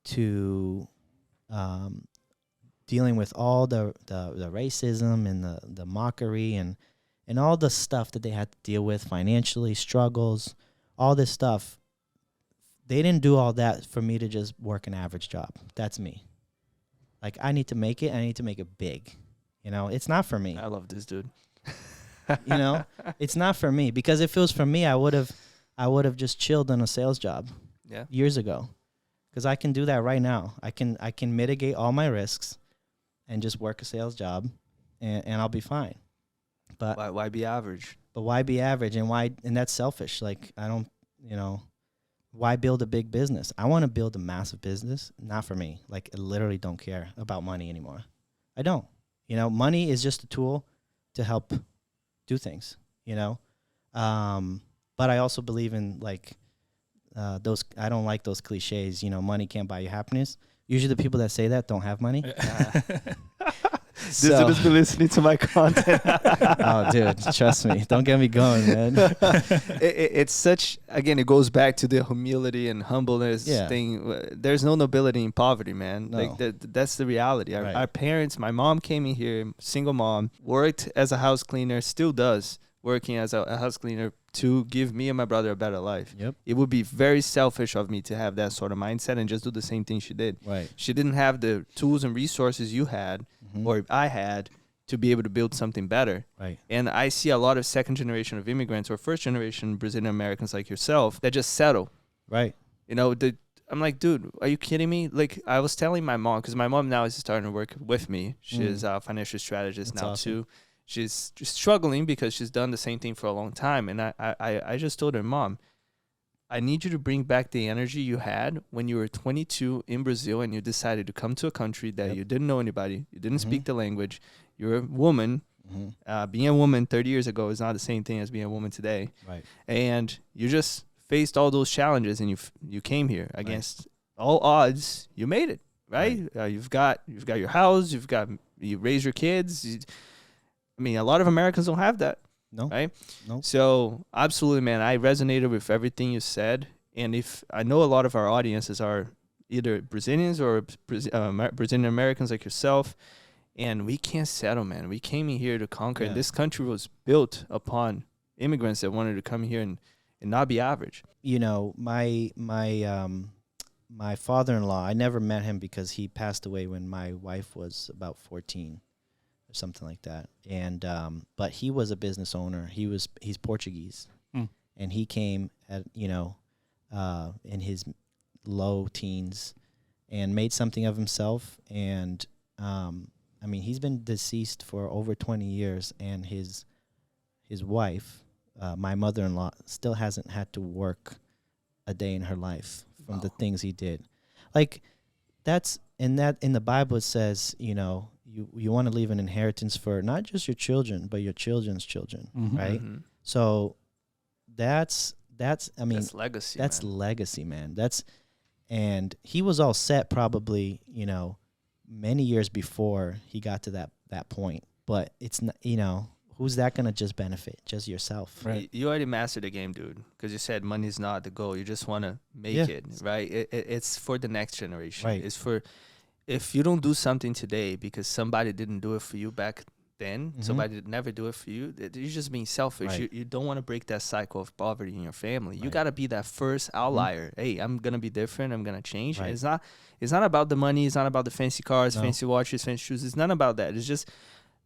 to dealing with all the racism and the mockery and all the stuff that they had to deal with financially, struggles, all this stuff. They didn't do all that for me to just work an average job. That's me. Like, I need to make it. I need to make it big. It's not for me. I love this dude. It's not for me, because if it was for me, I would have just chilled on a sales job years ago, because I can do that right now. I can mitigate all my risks and just work a sales job, and I'll be fine. But why be average? But why be average, and that's selfish. Like, I don't, why build a big business? I want to build a massive business. Not for me. Like, I literally don't care about money anymore. I don't. Money is just a tool to help do things, but I also believe in those. I don't like those cliches, money can't buy you happiness. Usually the people that say that don't have money. This dude's been listening to my content. Oh, dude, trust me. Don't get me going, man. It's such, again, it goes back to the humility and humbleness thing. There's no nobility in poverty, man. No. Like that's the reality. Right. Our parents, my mom came in here, single mom, worked as a house cleaner, still does, working as a house cleaner to give me and my brother a better life. Yep. It would be very selfish of me to have that sort of mindset and just do the same thing she did. Right. She didn't have the tools and resources you had or I had to be able to build something better. Right. And I see a lot of second generation of immigrants or first generation Brazilian Americans like yourself that just settle. Right. You know, I'm like, dude, are you kidding me? Like, I was telling my mom, because my mom now is starting to work with me. She's a financial strategist That's now awesome. too. She's just struggling because she's done the same thing for a long time. And I just told her, Mom, I need you to bring back the energy you had when you were 22 in Brazil and you decided to come to a country that you didn't know anybody. You didn't speak the language. You're a woman. Being a woman 30 years ago is not the same thing as being a woman today. Right. And you just faced all those challenges and you came here against all odds. You made it, right? You've got your house. You raise your kids. I mean, a lot of Americans don't have that. No. Right? No. So, absolutely, man. I resonated with everything you said. And if I know a lot of our audiences are either Brazilians or Brazilian Americans like yourself, and we can't settle, man. We came in here to conquer. And this country was built upon immigrants that wanted to come here and not be average. You know, my father-in-law, I never met him because he passed away when my wife was about 14. Or something like that, and but he was a business owner. He's Portuguese, and he came at in his low teens, and made something of himself. And I mean, he's been deceased for over 20 years, and his wife, my mother-in-law, still hasn't had to work a day in her life from the things he did. Like in the Bible it says, you know, you want to leave an inheritance for not just your children, but your children's children, right? So that's I mean, that's legacy. That's man. legacy, man. And he was all set probably, you know, many years before he got to that point. But it's not, you know, who's that gonna just benefit? Just yourself, right? You already mastered the game, dude. Because you said money's not the goal. You just want to make it, right? It's for the next generation. Right. It's for. If you don't do something today because somebody didn't do it for you back then, somebody did never do it for you, you're just being selfish. Right. You don't want to break that cycle of poverty in your family. You got to be that first outlier. Hey, I'm going to be different. I'm going to change. Right. It's not about the money. It's not about the fancy cars, fancy watches, fancy shoes. It's not about that. It's just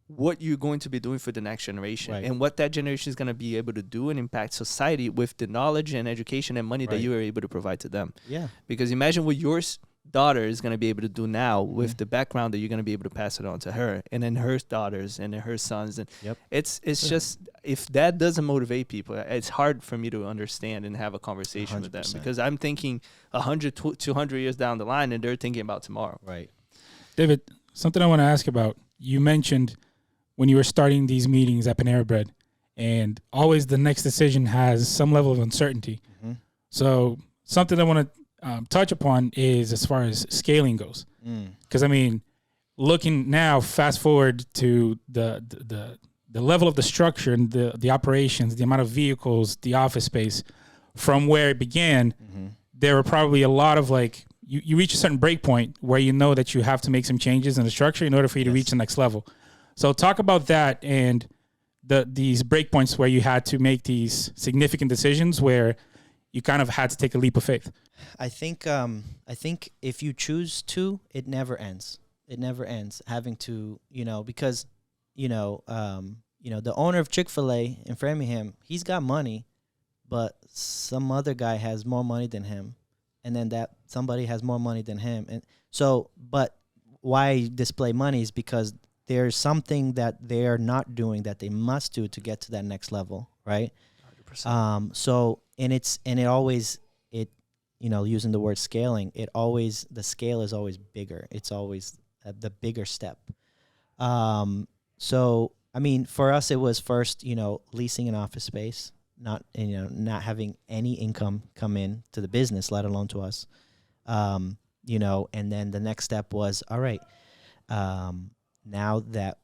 what you're going to be doing for the next generation and what that generation is going to be able to do and impact society with the knowledge and education and money that you are able to provide to them. Yeah. Because imagine what yours daughter is going to be able to do now with the background that you're going to be able to pass it on to her, and then her daughters and then her sons. And it's just, if that doesn't motivate people, it's hard for me to understand and have a conversation 100%. With them, because I'm thinking 100, 200 years down the line and they're thinking about tomorrow. Right. David, something I want to ask about. You mentioned when you were starting these meetings at Panera Bread, and always the next decision has some level of uncertainty. So something I want to touch upon is as far as scaling goes, because I mean, looking now, fast forward to the level of the structure and the operations, the amount of vehicles, the office space, from where it began, there were probably a lot of like you reach a certain break point where you know that you have to make some changes in the structure in order for you to reach the next level. So talk about that and these break points where you had to make these significant decisions where you kind of had to take a leap of faith. I think if you choose to, it never ends. It never ends having to, because, the owner of Chick-fil-A in Framingham, he's got money, but some other guy has more money than him. And then that somebody has more money than him. And so, but why I display money is because there's something that they're not doing that they must do to get to that next level. Right. 100%. Using the word scaling, the scale is always bigger. It's always the bigger step. So, I mean, for us, it was first, leasing an office space, not having any income come in to the business, let alone to us. And then the next step was, all right, now that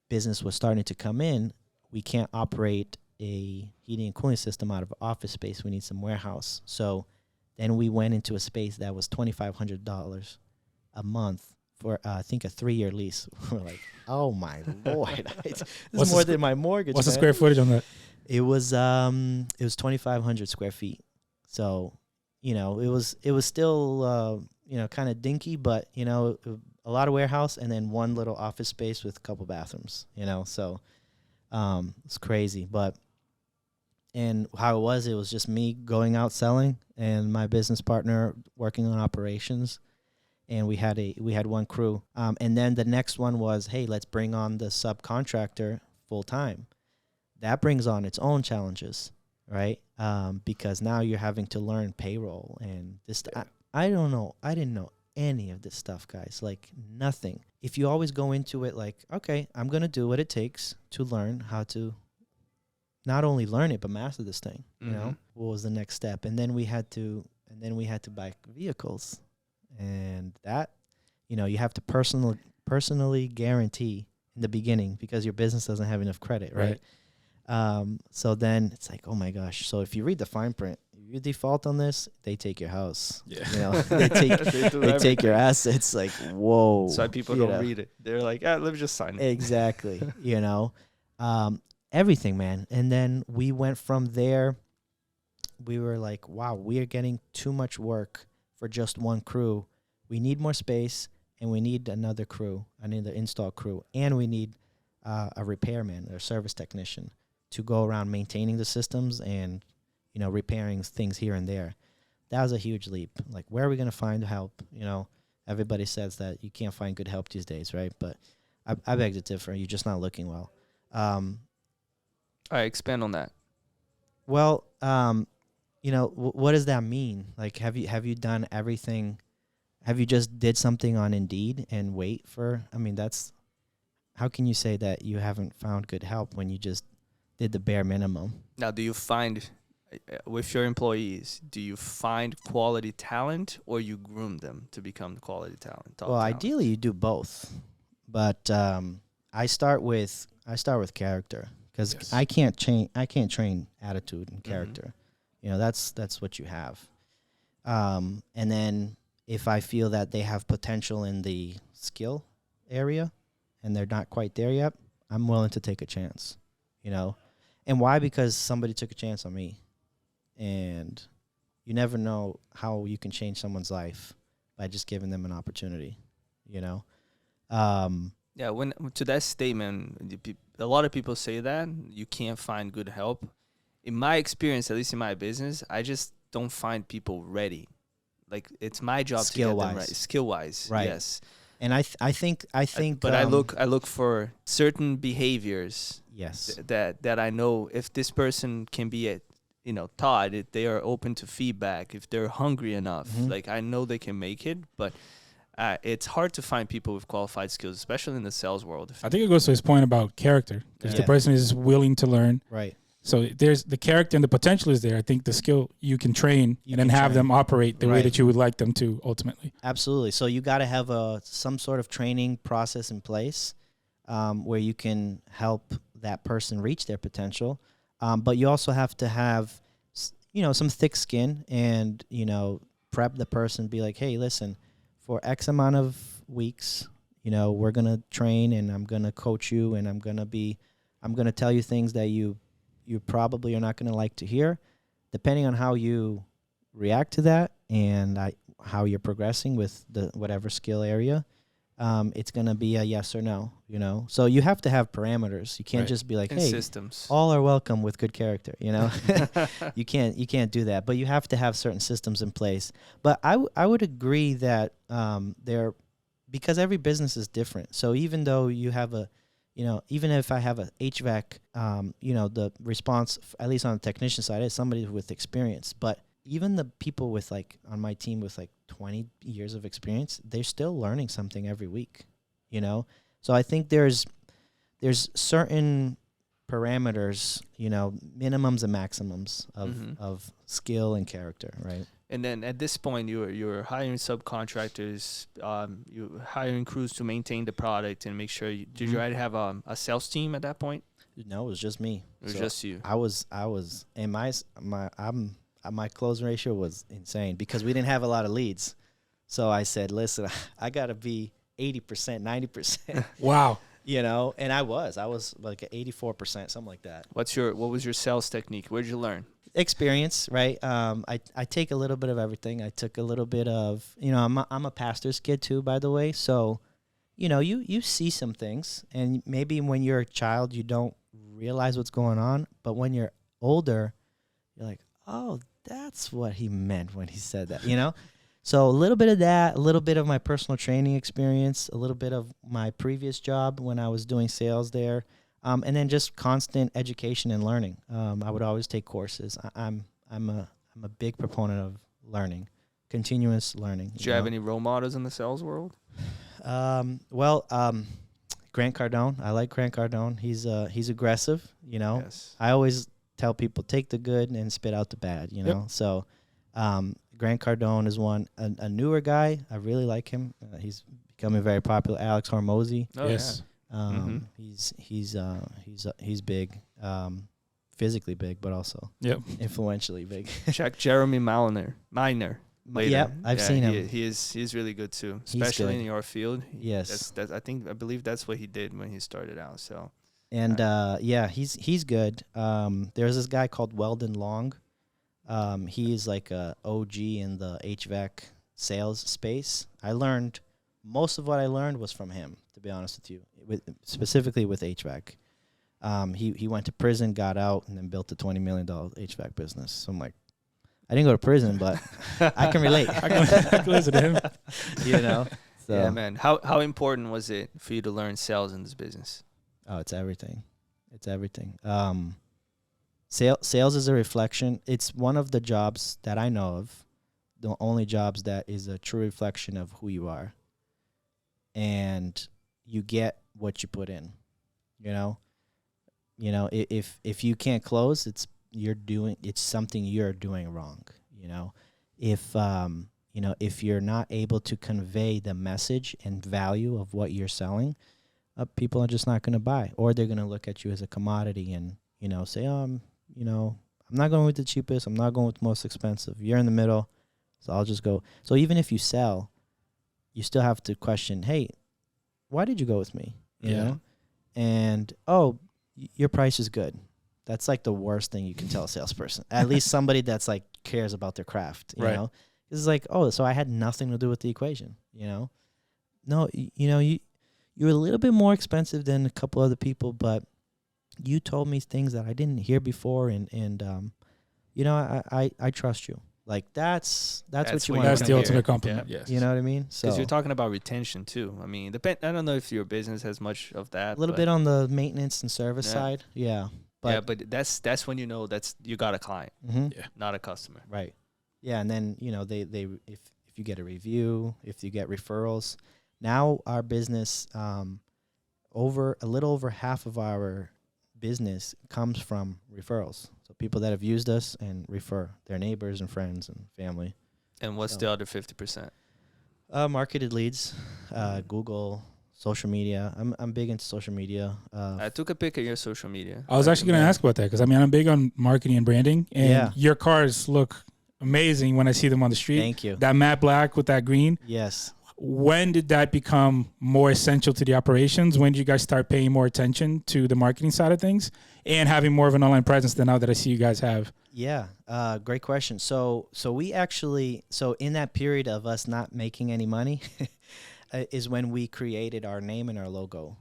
business was starting to come in, we can't operate a heating and cooling system out of office space. We need some warehouse. So then we went into a space that was $2,500 a month for I think a 3-year lease. We're like, oh my Lord, this is more than my mortgage. What's the square footage on that? It was 2,500 square feet. So, you know, it was still you know, kind of dinky, but you know, a lot of warehouse and then one little office space with a couple bathrooms. You know, so it's crazy. But and how it was just me going out selling and my business partner working on operations. And we had one crew. And then the next one was, hey, let's bring on the subcontractor full time. That brings on its own challenges, right? Because now you're having to learn payroll and this. I don't know. I didn't know any of this stuff, guys. Like nothing. If you always go into it like, okay, I'm gonna do what it takes to learn how to not only learn it but master this thing. You know, what was the next step? And then we had to buy vehicles. And that, you know, you have to personally guarantee in the beginning because your business doesn't have enough credit, right? So then it's like, oh my gosh. So if you read the fine print, if you default on this, they take your house. Yeah. You know, they take your assets. Like, whoa. That's why people don't read it. They're like, let me just sign it. Exactly. You know, everything, man. And then we went from there. We were like, wow, we are getting too much work for just one crew. We need more space, and we need another crew, another install crew, and we need a repairman or service technician to go around maintaining the systems and, you know, repairing things here and there. That was a huge leap. Like, where are we going to find help? You know, everybody says that you can't find good help these days, right? But I beg to differ. You're just not looking well. All right, expand on that. Well, you know, what does that mean? Like, have you done everything? Have you just did something on Indeed and wait for? I mean, how can you say that you haven't found good help when you just did the bare minimum? Now, do you find with your employees, do you find quality talent or you groom them to become quality talent? Well, ideally you do both, but I start with character because yes. I can't train attitude and character. You know, that's what you have. And then if I feel that they have potential in the skill area and they're not quite there yet, I'm willing to take a chance, you know. And why? Because somebody took a chance on me. And you never know how you can change someone's life by just giving them an opportunity, you know. Yeah, when to that statement, a lot of people say that you can't find good help. In my experience, at least in my business, I just don't find people ready. Like, it's my job to get them right. Skill-wise, right. Yes. And I think. But I look for certain behaviors. Yes. That I know if this person can be taught, if they are open to feedback, if they're hungry enough, like I know they can make it. But it's hard to find people with qualified skills, especially in the sales world. I think it goes to his point about character. If the person is willing to learn, right. So there's the character and the potential is there. I think the skill you can train and then have them operate the way that you would like them to ultimately. Absolutely. So you got to have some sort of training process in place where you can help that person reach their potential. But you also have to have, some thick skin and, prep the person, be like, hey, listen, for X amount of weeks, we're going to train and I'm going to coach you and I'm going to tell you things that you probably are not going to like to hear, depending on how you react to that and how you're progressing with the whatever skill area. It's going to be a yes or no, So you have to have parameters. You can't just be like, hey, systems. All are welcome with good character, You can't do that. But you have to have certain systems in place. But I would agree that because every business is different. So even though you have even if I have a HVAC, the response, at least on the technician side, is somebody with experience. But even the people with on my team with 20 years of experience, they're still learning something every week, So I think there's certain parameters, minimums and maximums of skill and character, right? And then at this point, you're hiring subcontractors, you hiring crews to maintain the product and make sure. Did you already have a sales team at that point? No, it was just me. It was just you. I was, and my closing ratio was insane because we didn't have a lot of leads. So I said, listen, I got to be 80%, 90%. Wow. You know, and I was like at 84%, something like that. What was your sales technique? Where did you learn? Experience, right? I take a little bit of everything. I took a little bit of, you know, I'm a pastor's kid too, by the way. So, you know, you see some things, and maybe when you're a child, you don't realize what's going on. But when you're older, you're like, oh, that's what he meant when he said that, you know? So a little bit of that, a little bit of my personal training experience, a little bit of my previous job when I was doing sales there. And then just constant education and learning. I would always take courses. I'm a big proponent of learning, continuous learning. Do you have any role models in the sales world? Grant Cardone. I like Grant Cardone. He's aggressive. You know, Yes. I always tell people take the good and spit out the bad. You know, so Grant Cardone is one. A newer guy. I really like him. He's becoming very popular. Alex Hormozy. Oh, Yes. He's big, physically big, but also influentially big. Check Jeremy Minor. Later. Yeah, I've seen him. He's really good too, He's especially good. in your field. Yes, I believe that's what he did when he started out. So, and he's good. There's this guy called Weldon Long. He's like a OG in the HVAC sales space. Most of what I learned was from him, to be honest with you, specifically with HVAC. He went to prison, got out, and then built a $20 million HVAC business. So I'm like, I didn't go to prison, but I can relate. I can listen to him. You know? So. Yeah, man. How important was it for you to learn sales in this business? Oh, it's everything. It's everything. Sales is a reflection. It's one of the jobs that I know of, the only jobs that is a true reflection of who you are. And you get what you put in, you know. If you can't close, it's something you're doing wrong, you know. If you're not able to convey the message and value of what you're selling, people are just not going to buy, or they're going to look at you as a commodity and, you know, say, I'm not going with the cheapest, I'm not going with the most expensive. You're in the middle, so I'll just go. So even if you sell, you still have to question, hey, why did you go with me? You know? And, your price is good. That's like the worst thing you can tell a salesperson. At least somebody that's like cares about their craft, you know? It's like, so I had nothing to do with the equation, you know? No, you're a little bit more expensive than a couple other people, but you told me things that I didn't hear before, and I trust you. Like that's what you want. That's the ultimate compliment. Yeah. Yes. You know what I mean? So Because you're talking about retention too. I mean, I don't know if your business has much of that. a little bit on the maintenance and service side. Yeah. But that's when you know you got a client, not a customer. Right. Yeah, and then they if you get a review, if you get referrals, now our business a little over half of our business comes from referrals. So people that have used us and refer their neighbors and friends and family. And what's the other 50%? Marketed leads, Google, social media. I'm big into social media. I took a pic of your social media. I was actually going to ask about that because, I'm big on marketing and branding. And your cars look amazing when I see them on the street. Thank you. That matte black with that green. Yes. When did that become more essential to the operations? When did you guys start paying more attention to the marketing side of things and having more of an online presence than now that I see you guys have? Yeah, great question. So we actually, in that period of us not making any money is when we created our name and our logo.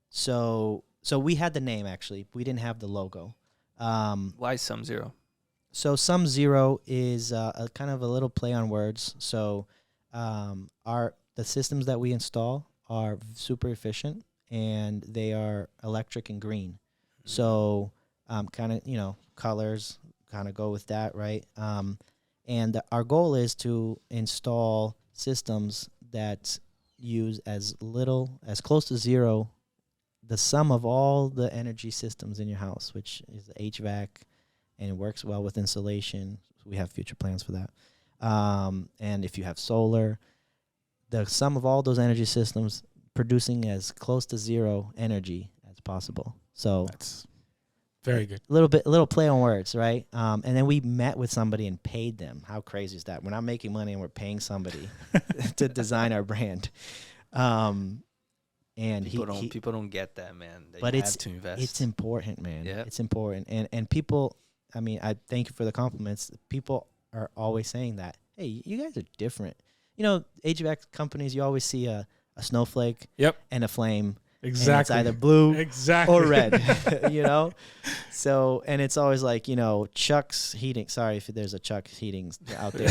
So we had the name, actually. We didn't have the logo. Why SumZero? So SumZero is a kind of a little play on words. So the systems that we install are super efficient, and they are electric and green. So kind of, colors kind of go with that, right? And our goal is to install systems that use as close to zero, the sum of all the energy systems in your house, which is the HVAC, and it works well with insulation, we have future plans for that. And if you have solar, the sum of all those energy systems producing as close to zero energy as possible. So That's very good. a little play on words, right? And then we met with somebody and paid them. How crazy is that? We're not making money and we're paying somebody to design our brand. And people don't get that, man. But you have to invest. It's important, man. Yeah. It's important. And people, I mean, I thank you for the compliments. People are always saying that, hey, you guys are different. You know, HVAC companies, you always see a snowflake and a flame. Exactly. And it's either blue or red, you know? So, and it's always like, you know, Chuck's Heating. Sorry if there's a Chuck's Heating out there.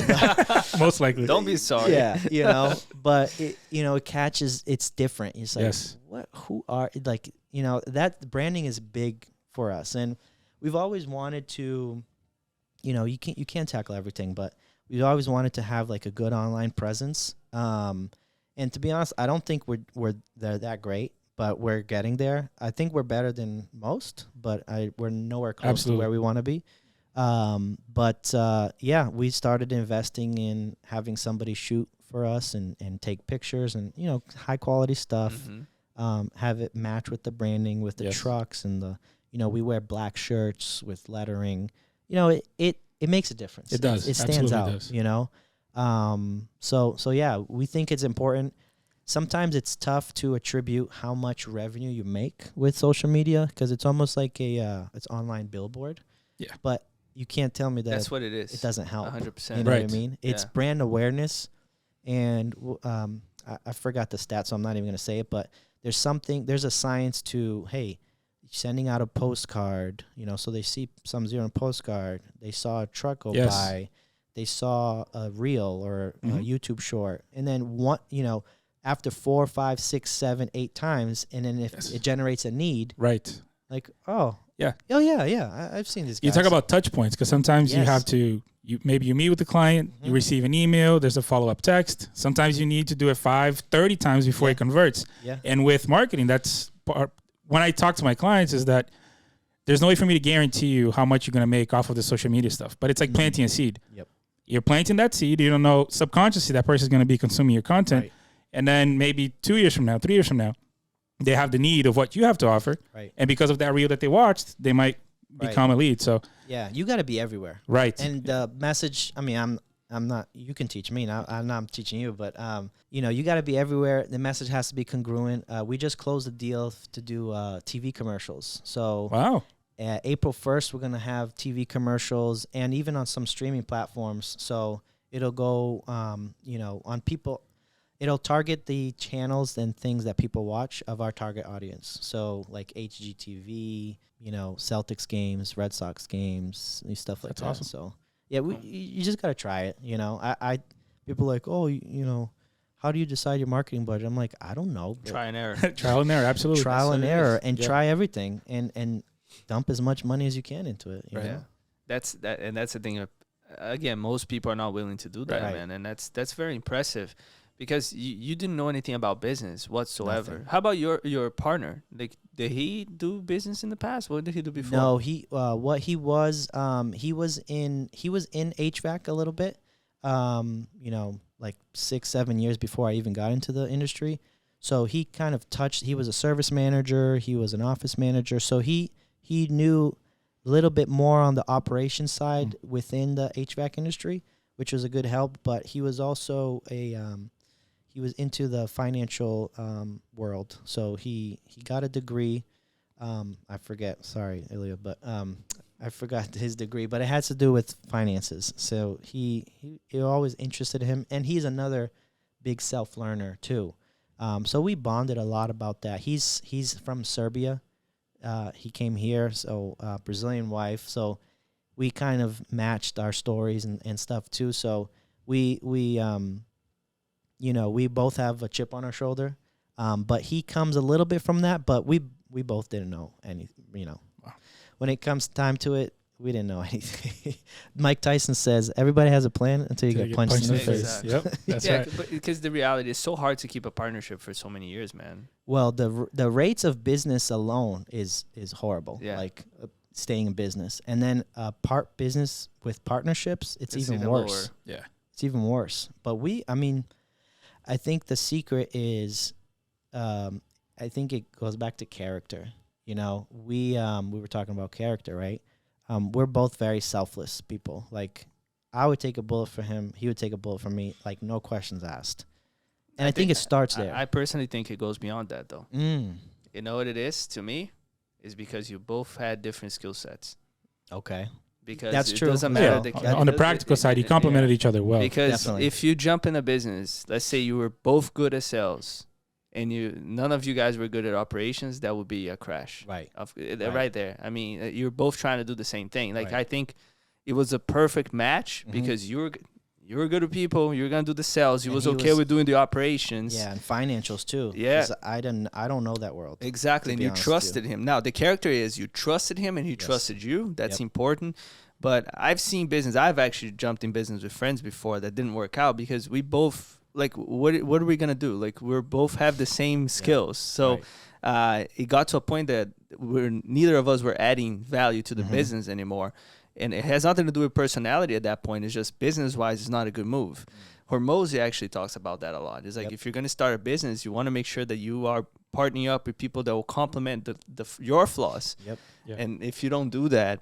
Most likely. Don't be sorry. Yeah, you know, but, it catches, it's different. It's like, Yes. who are, like, you know, that branding is big for us. And we've always wanted to, you know, you can't tackle everything, but we've always wanted to have like a good online presence. And to be honest, I don't think we're that great. But we're getting there. I think we're better than most, but we're nowhere close to where we want to be. We started investing in having somebody shoot for us and take pictures and, you know, high quality stuff. Mm-hmm. Have it match with the branding, with the trucks and the, you know, we wear black shirts with lettering. You know, it makes a difference. It does. It stands Absolutely out, does. you know. So we think it's important. Sometimes it's tough to attribute how much revenue you make with social media because it's almost like it's online billboard. Yeah. But you can't tell me that That's what it is. it doesn't help. 100%. You know Right. what I mean? It's brand awareness. And I forgot the stat, so I'm not even going to say it. But there's a science to, hey, sending out a postcard, you know, so they see some zero in postcard. They saw a truck go by. They saw a reel or a YouTube short. And then after 4, 5, 6, 7, 8 times, and then if it generates a need, right? Like, yeah, I've seen this. You talk about touch points because sometimes you have to. Maybe you meet with the client, you receive an email, there's a follow up text. Sometimes you need to do it 30 times before it converts. Yeah. And with marketing, that's when I talk to my clients is that there's no way for me to guarantee you how much you're going to make off of the social media stuff. But it's like planting a seed. Yep. You're planting that seed. You don't know subconsciously that person is going to be consuming your content. Right. And then maybe 2 years from now, 3 years from now, they have the need of what you have to offer. Right. And because of that reel that they watched, they might become a lead. So you got to be everywhere. Right. And the message, I mean, I'm not, you can teach me now. I'm teaching you, but you got to be everywhere. The message has to be congruent. We just closed a deal to do TV commercials. So wow. April 1st, we're going to have TV commercials and even on some streaming platforms. So it'll go, on people. It'll target the channels and things that people watch of our target audience. So like HGTV, Celtics games, Red Sox games, stuff like that. Awesome. So yeah, you just gotta try it. People are like, oh, how do you decide your marketing budget? I'm like, I don't know. Try and error. Trial and error, absolutely. Trial and error, and try everything, and dump as much money as you can into it. You know? Yeah, that's the thing. Again, most people are not willing to do that, man, and that's very impressive. Because you didn't know anything about business whatsoever. Nothing. How about your partner? Like, did he do business in the past? What did he do before? No, he was in HVAC a little bit. Like 6-7 years before I even got into the industry. So he kind of he was a service manager, he was an office manager. So he knew a little bit more on the operations side within the HVAC industry, which was a good help. But he was also he was into the financial world. So he got a degree. I forget. Sorry, Ilya, but I forgot his degree. But it has to do with finances. So he always interested him. And he's another big self-learner, too. So we bonded a lot about that. He's from Serbia. He came here, so Brazilian wife. So we kind of matched our stories and stuff, too. So we both have a chip on our shoulder, but he comes a little bit from that, but we both didn't know anything, Wow. When it comes time to it, we didn't know anything. Mike Tyson says, everybody has a plan until you get punched in the face. Exactly. Yep, that's right. But because the reality is so hard to keep a partnership for so many years, man. Well, the rates of business alone is horrible. Yeah. Like staying in business. And then part business with partnerships, it's even worse. Lower. Yeah. It's even worse. But I think the secret is, I think it goes back to character. You know, we were talking about character, right? We're both very selfless people. Like, I would take a bullet for him. He would take a bullet for me. Like, no questions asked. And I think it starts there. I personally think it goes beyond that, though. Mm. You know what it is to me? Is because you both had different skill sets. Okay. Because that's it true. doesn't Yeah. matter. On the practical side, you complemented each other well. Because Definitely. if you jump in a business, let's say you were both good at sales, and none of you guys were good at operations, that would be a crash. Right. Right there. I mean, you're both trying to do the same thing. Like, Right. I think it was a perfect match because you were good with people. You were gonna do the sales. You And was he okay was- with doing the operations. Yeah, and financials too. Yeah. 'Cause I don't know that world. Exactly, to and be you honest with trusted him. Now, the character is you trusted him and he Yes. trusted you. That's Yep. important. But I've seen business. I've actually jumped in business with friends before that didn't work out because we both, like, what are we going to do? Like, we're both have the same skills. So it got to a point that neither of us were adding value to the business anymore. And it has nothing to do with personality at that point. It's just business-wise, it's not a good move. Hormozy actually talks about that a lot. It's like if you're going to start a business, you want to make sure that you are partnering up with people that will complement your flaws. Yep. Yeah. And if you don't do that,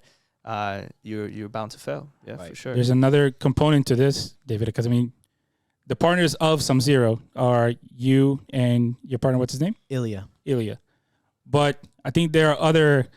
you're bound to fail. Yeah, for sure. There's another component to this, David, because I mean, the partners of SumZero are you and your partner. What's his name? Ilya. But I think there are other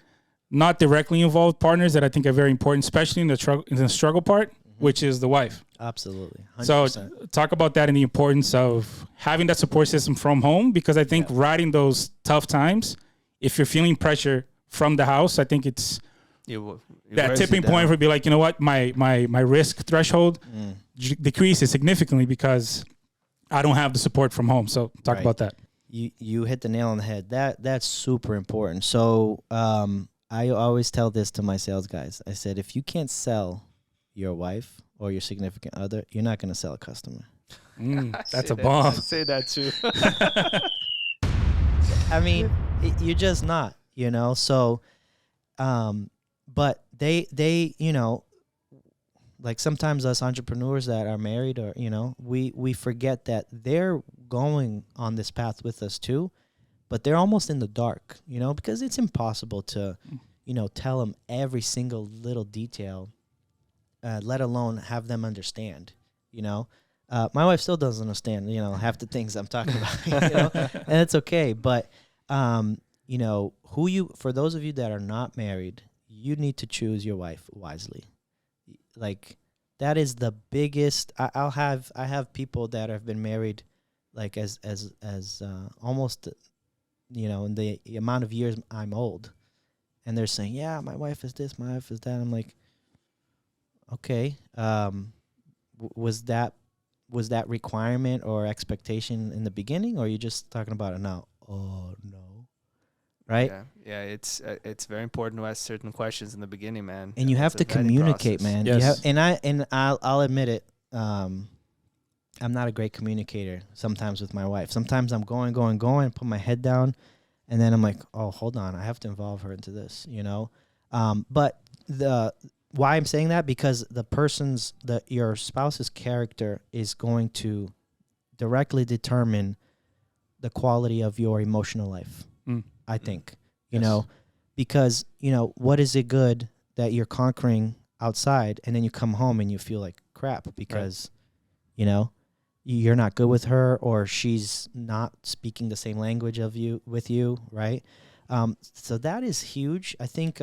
not directly involved partners that I think are very important, especially in the struggle part, which is the wife. Absolutely. 100%. So talk about that and the importance of having that support system from home, because I think riding those tough times, if you're feeling pressure from the house, I think it's that tipping point would be like, you know what, my risk threshold decreases significantly because I don't have the support from home. So talk about that. You hit the nail on the head. That's super important. So I always tell this to my sales guys. I said, if you can't sell your wife or your significant other, you're not going to sell a customer. That's a bomb. I say that too. I mean, you're just not, you know. So, but they, you know, like sometimes us entrepreneurs that are married or, you know, we forget that they're going on this path with us too, but they're almost in the dark, you know, because it's impossible to, you know, tell them every single little detail, let alone have them understand, you know. My wife still doesn't understand, you know, half the things I'm talking about, you know, and it's okay. But, you know, for those of you that are not married, you need to choose your wife wisely. Like, that is the biggest. I have people that have been married, like as almost, you know, in the amount of years I'm old, and they're saying, yeah, my wife is this, my wife is that. I'm like, okay, was that requirement or expectation in the beginning, or are you just talking about it now? Oh no. Right? Yeah, it's very important to ask certain questions in the beginning, man. And you have to communicate, man. Yes. I'll admit it. I'm not a great communicator sometimes with my wife. Sometimes I'm going, put my head down, and then I'm like, oh, hold on, I have to involve her into this, you know. But why I'm saying that, because your spouse's character is going to directly determine the quality of your emotional life. I think, you know, because, you know, what is it good that you're conquering outside and then you come home and you feel like crap because, you know, you're not good with her, or she's not speaking the same language with you, right? So that is huge. I think,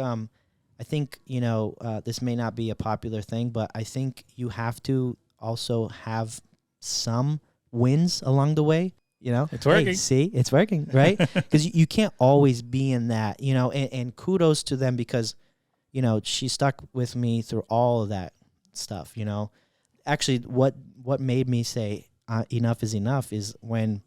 you know, this may not be a popular thing, but I think you have to also have some wins along the way. You know, it's working. Hey, see, it's working, right? Because you can't always be in that, you know, and kudos to them, because, you know, she stuck with me through all of that stuff, you know. Actually, what made me say enough is enough is when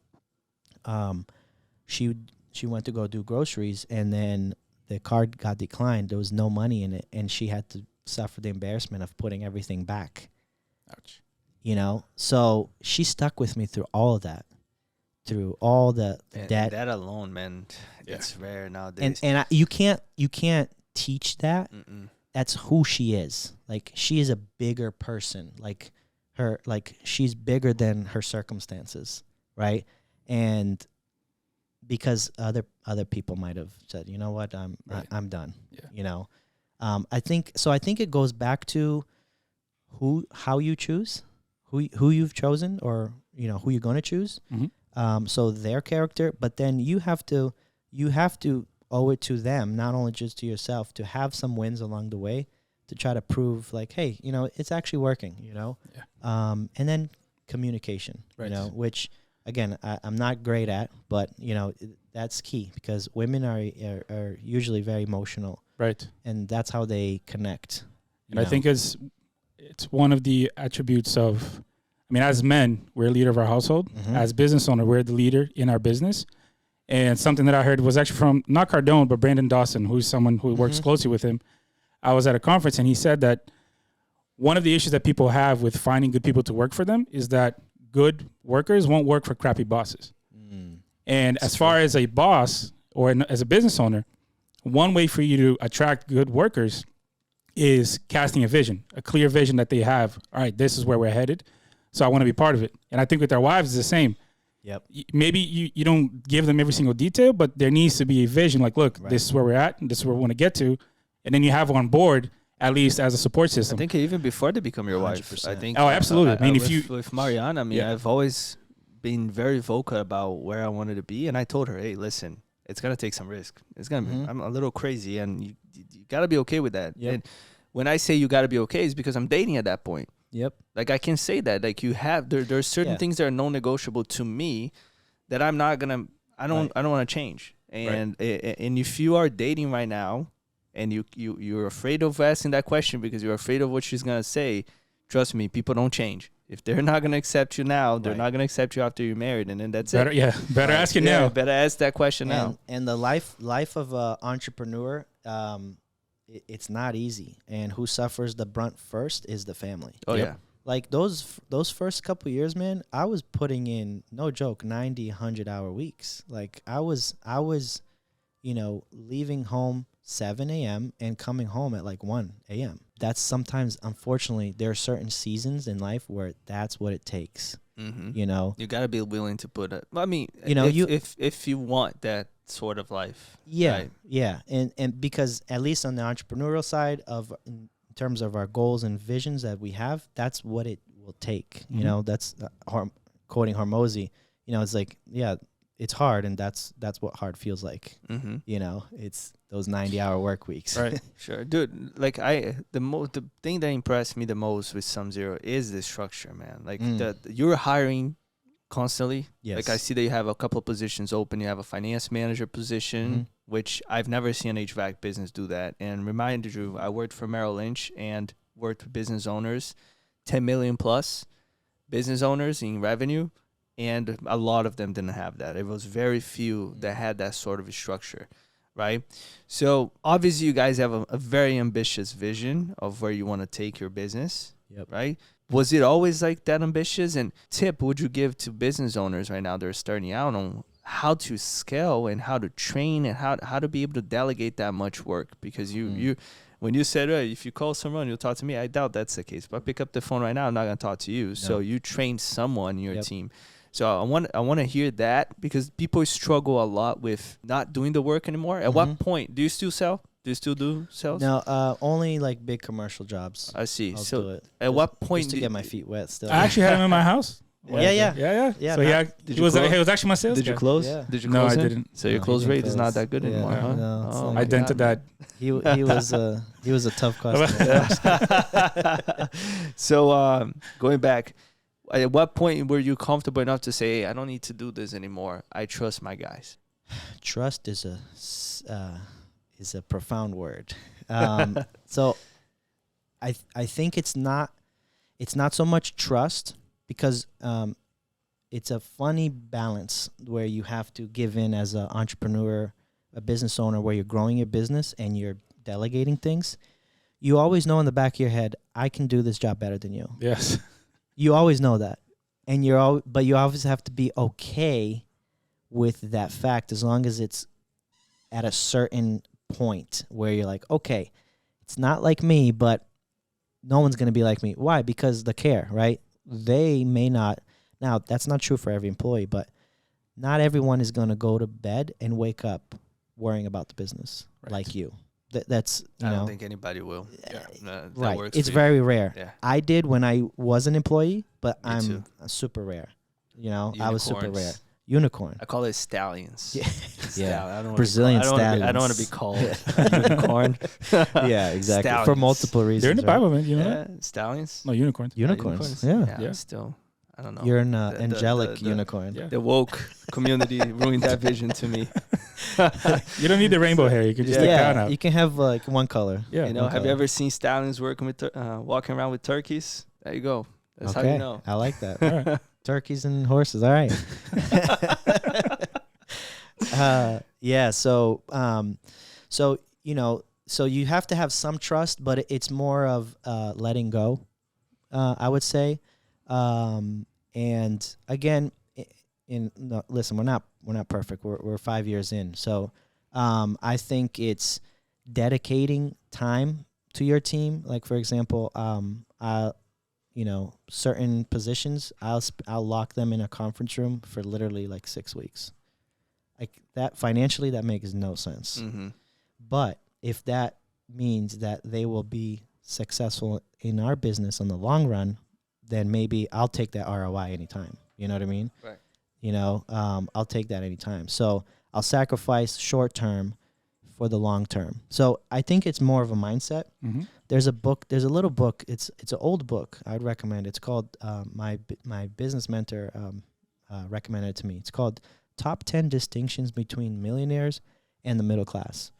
she went to go do groceries, and then the card got declined. There was no money in it, and she had to suffer the embarrassment of putting everything back. Ouch. You know, so she stuck with me through all of that. Through all the debt. That alone, man, it's rare nowadays. And you can't teach that. That's who she is. Like, she is a bigger person. Like she's bigger than her circumstances, right? And because other people might have said, you know what, I'm done. Yeah. You know, I think it goes back to how you choose, who you've chosen, or you know who you're going to choose. So their character, but then you have to owe it to them, not only just to yourself, to have some wins along the way to try to prove like, hey, you know, it's actually working, you know? Yeah. And then communication, you know, which again, I'm not great at, but you know, that's key because women are usually very emotional. Right. And that's how they connect. And I think it's one of the attributes of, I mean, as men, we're a leader of our household. As business owner, we're the leader in our business. And something that I heard was actually from not Cardone, but Brandon Dawson, who's someone who works closely with him. I was at a conference and he said that one of the issues that people have with finding good people to work for them is that good workers won't work for crappy bosses. And as far as a boss or as a business owner, one way for you to attract good workers is casting a vision, a clear vision that they have. All right, this is where we're headed, so I want to be part of it. And I think with our wives, it's the same. Yep. Maybe you don't give them every single detail, but there needs to be a vision. Like, look, this is where we're at, and this is where we want to get to. And then you have on board, at least as a support system. I think even before they become your 100%. Wife, I think. Oh, absolutely. I mean, with Mariana, I mean, I've always been very vocal about where I wanted to be, and I told her, hey, listen, it's gonna take some risk. It's gonna be, I'm a little crazy, and you gotta be okay with that. Yep. And when I say you gotta be okay, it's because I'm dating at that point. Yep. Like I can say that. Like you have there are certain things that are non-negotiable to me that I'm not gonna. I don't want to change. And and if you are dating right now, and you're afraid of asking that question because you're afraid of what she's gonna say, trust me, people don't change. If they're not gonna accept you now, they're not gonna accept you after you're married, and then that's it. Yeah, better ask it now. Better ask that question now. And the life of an entrepreneur, it's not easy. And who suffers the brunt first is the family. Oh yeah. Like those first couple of years, man, I was putting in, no joke, 90, 100-hour weeks. Like I was, you know, leaving home 7 a.m. and coming home at like 1 a.m. That's sometimes, unfortunately, there are certain seasons in life where that's what it takes. You know, you gotta be willing to put it. I mean, you know, if you want that sort of life, and because at least on the entrepreneurial side of in terms of our goals and visions that we have, that's what it will take. You know, that's quoting Hormozy. You know, it's like it's hard, and that's what hard feels like. You know, it's those 90-hour work weeks. Right. Sure, dude. Like the thing that impressed me the most with SumZero is the structure, man. Like you're hiring constantly. Yes. Like I see that you have a couple of positions open. You have a finance manager position, which I've never seen an HVAC business do that. And reminded you, I worked for Merrill Lynch and worked with business owners, 10 million plus business owners in revenue. And a lot of them didn't have that. It was very few that had that sort of a structure, right? So obviously you guys have a very ambitious vision of where you want to take your business, right? Was it always like that ambitious? And tip would you give to business owners right now that are starting out on how to scale and how to train and how to be able to delegate that much work? Because you when you said, if you call someone, you'll talk to me, I doubt that's the case. But I pick up the phone right now, I'm not going to talk to you. No. So you trained someone in your team. So I want to hear that because people struggle a lot with not doing the work anymore. At what point do you still sell? Do you still do sales? No, only like big commercial jobs. I see. I'll so do it. at what point just to get my feet wet still. I actually had him in my house. Yeah. So he was actually my sales. Did you close? Yeah. Did you close? No, I didn't. So your close rate is not that good anymore, huh? No, I dented that. He was a tough customer. So going back, at what point were you comfortable enough to say, hey, I don't need to do this anymore. I trust my guys. Trust is a profound word. So I think it's not so much trust because it's a funny balance where you have to give in as an entrepreneur, a business owner, where you're growing your business and you're delegating things. You always know in the back of your head, I can do this job better than you. Yes. You always know that. And but you always have to be okay with that fact as long as it's at a certain point where you're like, okay, it's not like me, but no one's going to be like me. Why? Because the care, right? They may not. Now, that's not true for every employee, but not everyone is going to go to bed and wake up worrying about the business like you. That's, you know. I don't think anybody will. That Right. works It's for you. very rare. Yeah. I did when I was an employee, but Me I'm too. super rare. You know, I was super Unicorns. rare. Unicorn. I call it stallions. Yeah. Stallion. I don't wanna Brazilian be called, I don't want to be stallions. called a unicorn. Yeah, exactly. For Stallions. multiple reasons. They're in the right? Bible, man. You know Yeah, that? stallions. No, unicorns. Unicorns. Yeah. Yeah. Still, I don't know. You're an The- angelic the- unicorn. Yeah. The woke community ruined that vision to me. You don't need the rainbow hair. You can just stick that Yeah, out. you can have like one color. Yeah. You know, one have you color. ever seen stallions working with, walking around with turkeys? There you go. That's okay. how you know. I like that. All right. Turkeys and horses. All right. Yeah. So, you know, so you have to have some trust, but it's more of letting go. I would say. And again, no, listen, we're not perfect. We're 5 years in. So, I think it's dedicating time to your team. Like, for example, you know, certain positions, I'll lock them in a conference room for literally like 6 weeks. Like that financially, that makes no sense. Mm-hmm. But if that means that they will be successful in our business in the long run, then maybe I'll take that ROI anytime. You know what I mean? Right. You know, I'll take that anytime. So I'll sacrifice short term for the long term. So I think it's more of a mindset. Mm-hmm. There's a little book. It's an old book. I'd recommend. It's called my business mentor recommended it to me. It's called Top 10 Distinctions Between Millionaires and the Middle Class.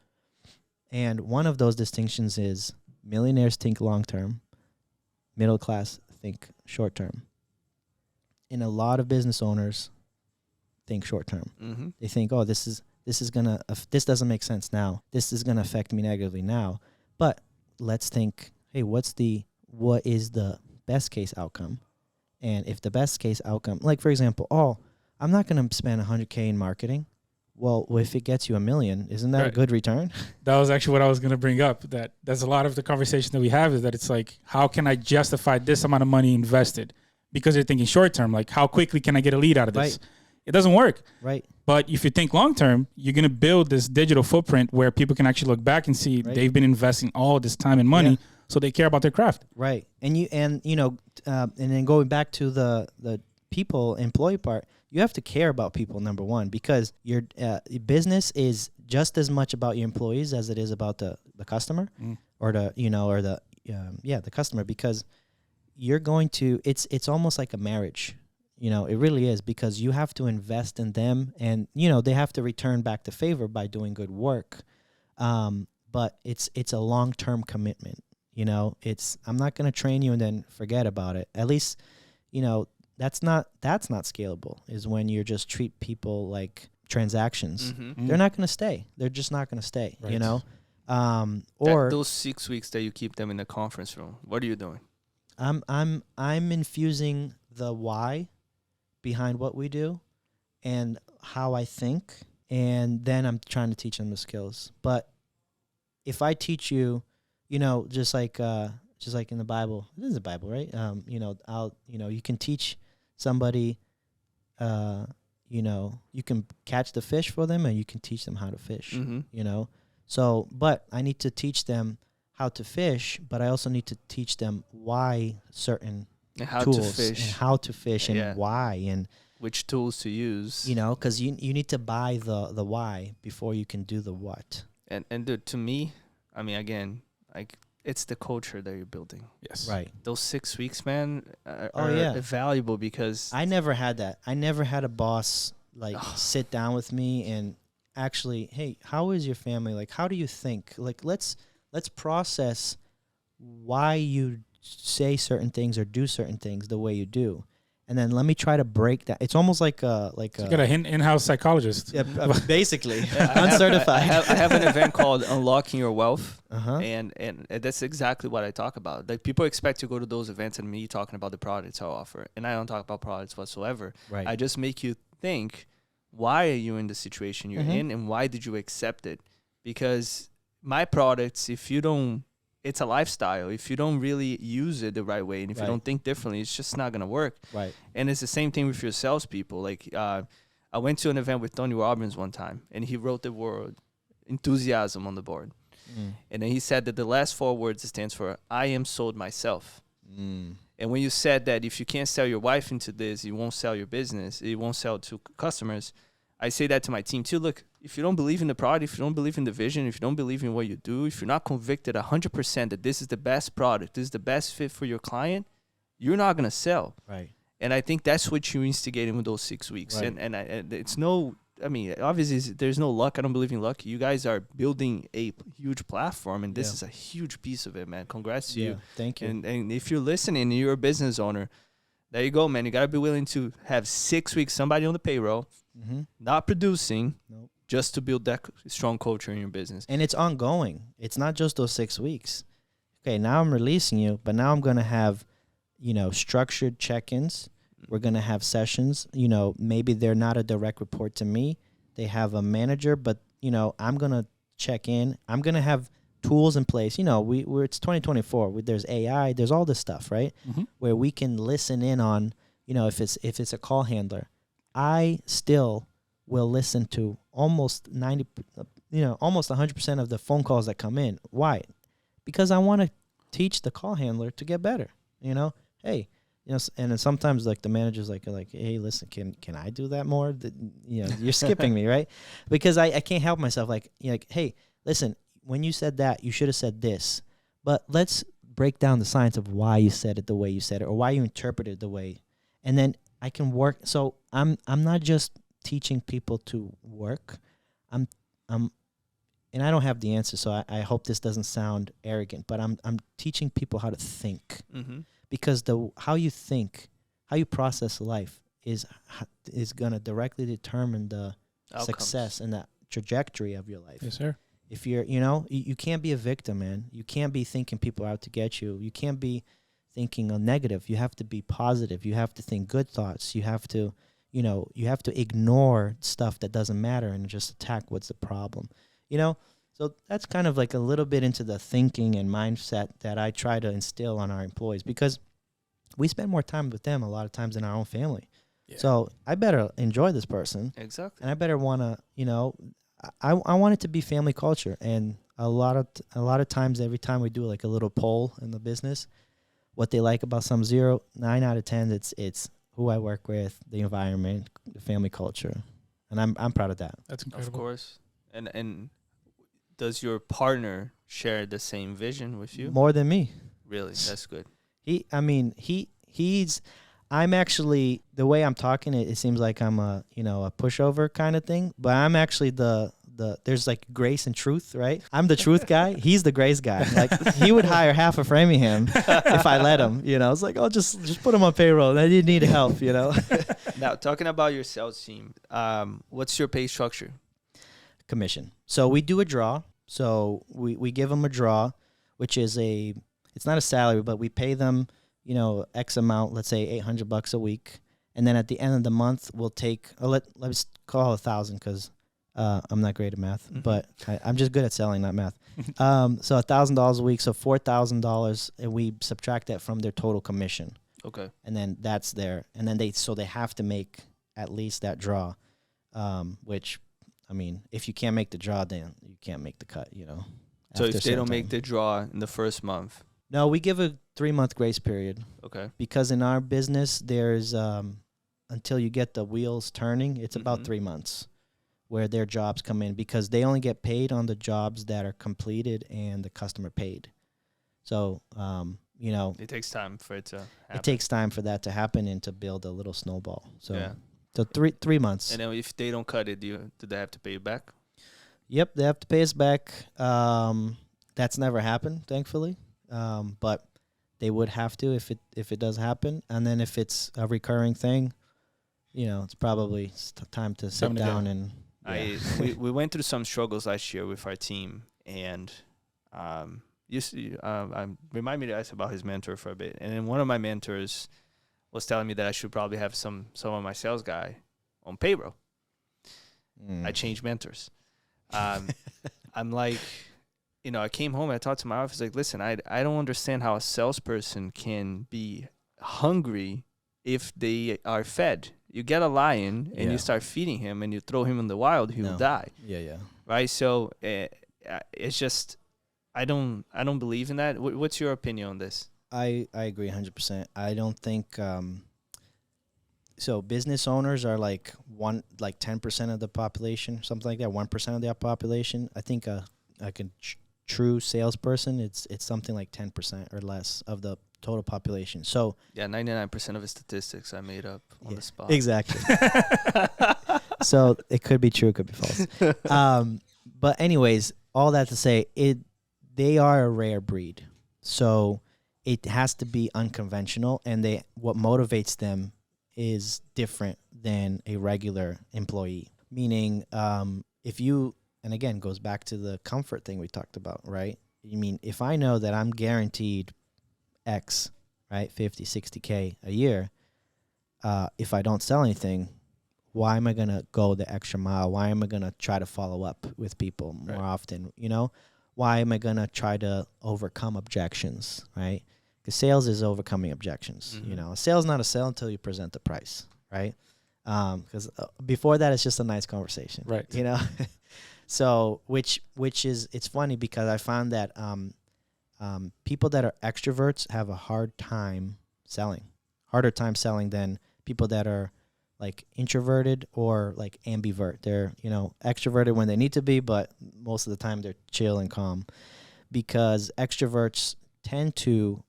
And one of those distinctions is millionaires think long term, middle class think short term. And a lot of business owners think short term. Mm-hmm. They think, oh, this doesn't make sense now. This is gonna affect me negatively now. But let's think, hey, what is the best case outcome? And if the best case outcome, like for example, I'm not going to spend $100K in marketing. Well, if it gets you $1 million, isn't that a Right. good return? That was actually what I was going to bring up. That's a lot of the conversation that we have is that it's like, how can I justify this amount of money invested? Because you're thinking short term, like how quickly can I get a lead out of this? Right. It doesn't work. Right. But if you think long term, you're going to build this digital footprint where people can actually look back and see Right. they've been investing all this time and money, Yeah. so they care about their craft. Right. And then going back to the people employee part, you have to care about people, number one, because your business is just as much about your employees as it is about the customer or the customer, because you're going to, it's almost like a marriage. You know, it really is, because you have to invest in them, and, you know, they have to return back the favor by doing good work. But it's a long-term commitment. You know, I'm not going to train you and then forget about it. At least, you know, that's not scalable, is when you just treat people like transactions. Mm-hmm. They're not going to stay. They're just not going to stay, Right. you know? Or those 6 weeks that you keep them in the conference room, what are you doing? I'm infusing the why behind what we do and how I think, and then I'm trying to teach them the skills. But if I teach you, you know, just like in the Bible, it is the Bible, right? You can teach somebody, you can catch the fish for them, and you can teach them how to fish, Mm-hmm. you know? So, but I need to teach them how to fish, but I also need to teach them why certain And how tools to fish, and how to fish and Yeah. why, and, which tools to use. you know, because you need to buy the why before you can do the what. And dude, to me, I mean, again, like, it's the culture that you're building. Yes. Right. Those 6 weeks, man, are yeah. valuable, because I never had that. I never had a boss like sit down with me and actually, hey, how is your family? Like, how do you think? Like, let's process why you say certain things or do certain things the way you do, and then let me try to break that. It's almost like So you got an in-house psychologist. basically I uncertified. have an event called Unlocking Your Wealth. Uh-huh. And that's exactly what I talk about. Like, people expect to go to those events and me talking about the products I offer, and I don't talk about products whatsoever. Right. I just make you think, why are you in the situation you're Mhm. in, and why did you accept it? Because my products, if you don't, it's a lifestyle. If you don't really use it the right way, and if you don't think differently, it's just not gonna work. Right. And it's the same thing with your salespeople. Like I went to an event with Tony Robbins one time, and he wrote the word enthusiasm on the board. And then he said that the last 4 words stands for I am sold myself. And when you said that if you can't sell your wife into this, you won't sell your business, you won't sell to customers. I say that to my team too. Look, if you don't believe in the product, if you don't believe in the vision, if you don't believe in what you do, if you're not convicted 100% that this is the best product, this is the best fit for your client, you're not going to sell. Right. And I think that's what you instigated with those 6 weeks. Right. And it's no, I mean, obviously there's no luck. I don't believe in luck. You guys are building a huge platform, and this is a huge piece of it, man. Congrats to you. Thank you. And if you're listening and you're a business owner, there you go, man. You got to be willing to have 6 weeks, somebody on the payroll, not producing, just to build that strong culture in your business. And it's ongoing. It's not just those 6 weeks. Okay, now I'm releasing you, but now I'm going to have, structured check-ins. We're going to have sessions. Maybe they're not a direct report to me. They have a manager, but, I'm going to check in. I'm going to have tools in place. It's 2024. There's AI. There's all this stuff, right? Where we can listen in on, if it's a call handler. I still will listen to almost 100% of the phone calls that come in. Why? Because I want to teach the call handler to get better. Hey, and then sometimes like the manager's like, hey, listen, can I do that more? You're skipping me, right? Because I can't help myself. Like, hey, listen, when you said that, you should have said this. But let's break down the science of why you said it the way you said it, or why you interpreted it the way, and then I can work. So I'm not just teaching people to work. And I don't have the answer, so I hope this doesn't sound arrogant, but I'm teaching people how to think. Because how you think, how you process life is going to directly determine the outcomes, success and the trajectory of your life. Yes, sir. If you're, you can't be a victim, man. You can't be thinking people are out to get you. You can't be thinking a negative. You have to be positive. You have to think good thoughts. You have to, you have to ignore stuff that doesn't matter and just attack what's the problem. So that's kind of like a little bit into the thinking and mindset that I try to instill on our employees, because we spend more time with them a lot of times than our own family. Yeah. So I better enjoy this person. Exactly. And I better want to, I want it to be family culture. And a lot of times, every time we do like a little poll in the business, what they like about SumZero, 9 out of 10, it's who I work with, the environment, the family culture. And I'm proud of that. That's incredible. Of course. And does your partner share the same vision with you? More than me. Really? That's good. I'm actually, the way I'm talking, it seems like I'm a pushover kind of thing, but I'm actually there's like grace and truth, right? I'm the truth guy. He's the grace guy. Like, he would hire half of Framingham if I let him, It's like, oh, just put him on payroll. I didn't need help, Now, talking about your sales team, what's your pay structure? Commission. So we do a draw. So we give them a draw, which is it's not a salary, but we pay them, X amount, let's say $800 a week. And then at the end of the month, we'll take, let's call it 1,000, because I'm not great at math, but I'm just good at selling, not math. So $1,000 a week, so $4,000, and we subtract that from their total commission. Okay. And then that's and then they have to make at least that draw, which, I mean, if you can't make the draw, then you can't make the cut, So if they don't make the draw in the first month? No, we give a 3-month grace period. Okay. Because in our business, there's, until you get the wheels turning, it's about 3 months where their jobs come in, because they only get paid on the jobs that are completed and the customer paid. So, it takes time for it to happen. It takes time for that to happen and to build a little snowball. So, So 3 months. And then if they don't cut it, do they have to pay you back? Yep, they have to pay us back. That's never happened, thankfully. But they would have to if it does happen. And then if it's a recurring thing, it's probably time to sit down and. Yeah. We went through some struggles last year with our team, and remind me to ask about his mentor for a bit. And then one of my mentors was telling me that I should probably have some of my sales guy on payroll. I changed mentors. I'm like, I came home, I talked to my office, like, listen, I don't understand how a salesperson can be hungry if they are fed. You get a lion and you start feeding him and you throw him in the wild, he will die. Yeah. Right? So it's just, I don't believe in that. What's your opinion on this? I agree 100%. I don't think so. Business owners are like 10% of the population, something like that. 1% of the population. I think true salesperson, it's something like 10% or less of the total population. So 99% of the statistics I made up on the spot. Exactly. So it could be true, it could be false. But anyways, all that to say, they are a rare breed. So it has to be unconventional, and what motivates them is different than a regular employee. Meaning, if you, and again, goes back to the comfort thing we talked about, right? You mean, if I know that I'm guaranteed X, right, 50, 60K a year, if I don't sell anything, why am I going to go the extra mile? Why am I going to try to follow up with people more often? Why am I going to try to overcome objections, right? Because sales is overcoming objections. A sale is not a sale until you present the price, right? Because before that, it's just a nice conversation, right? So which is, it's funny because I found that people that are extroverts have a harder time selling than people that are like introverted or like ambivert. They're, extroverted when they need to be, but most of the time they're chill and calm, because extroverts tend to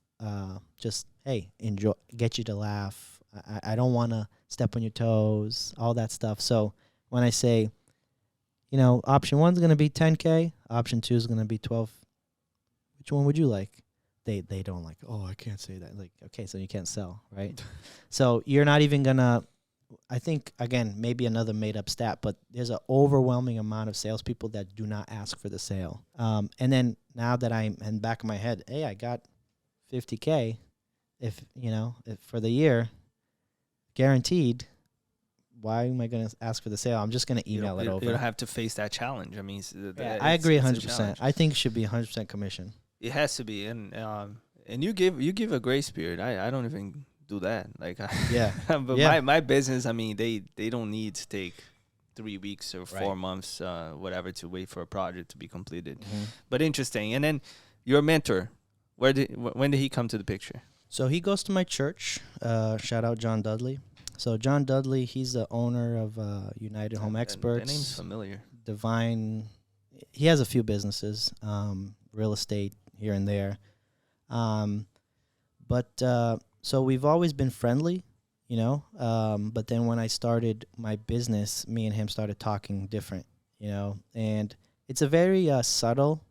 just, hey, enjoy, get you to laugh. I don't want to step on your toes, all that stuff. So when I say, option 1 is going to be 10K, option 2 is going to be 12. Which one would you like? They don't like, oh, I can't say that. Like, okay, so you can't sell, right? So you're not even going to, I think, again, maybe another made-up stat, but there's an overwhelming amount of salespeople that do not ask for the sale. And then now that I'm in the back of my head, hey, I got 50K, if for the year, guaranteed, why am I going to ask for the sale? I'm just going to email it over. You don't have to face that challenge. I mean, I agree 100%. I think it should be 100% commission. It has to be, and you give a grace period. I don't even do that. Like, but my business, I mean, they don't need to take 3 weeks or 4 months, whatever, to wait for a project to be completed. But interesting. And then your mentor, when did he come to the picture? So he goes to my church. Shout out John Dudley. So John Dudley, he's the owner of United Home Experts. That name's familiar. Divine. He has a few businesses, real estate here and there. So we've always been friendly, but then when I started my business, me and him started talking different, and it's a very subtle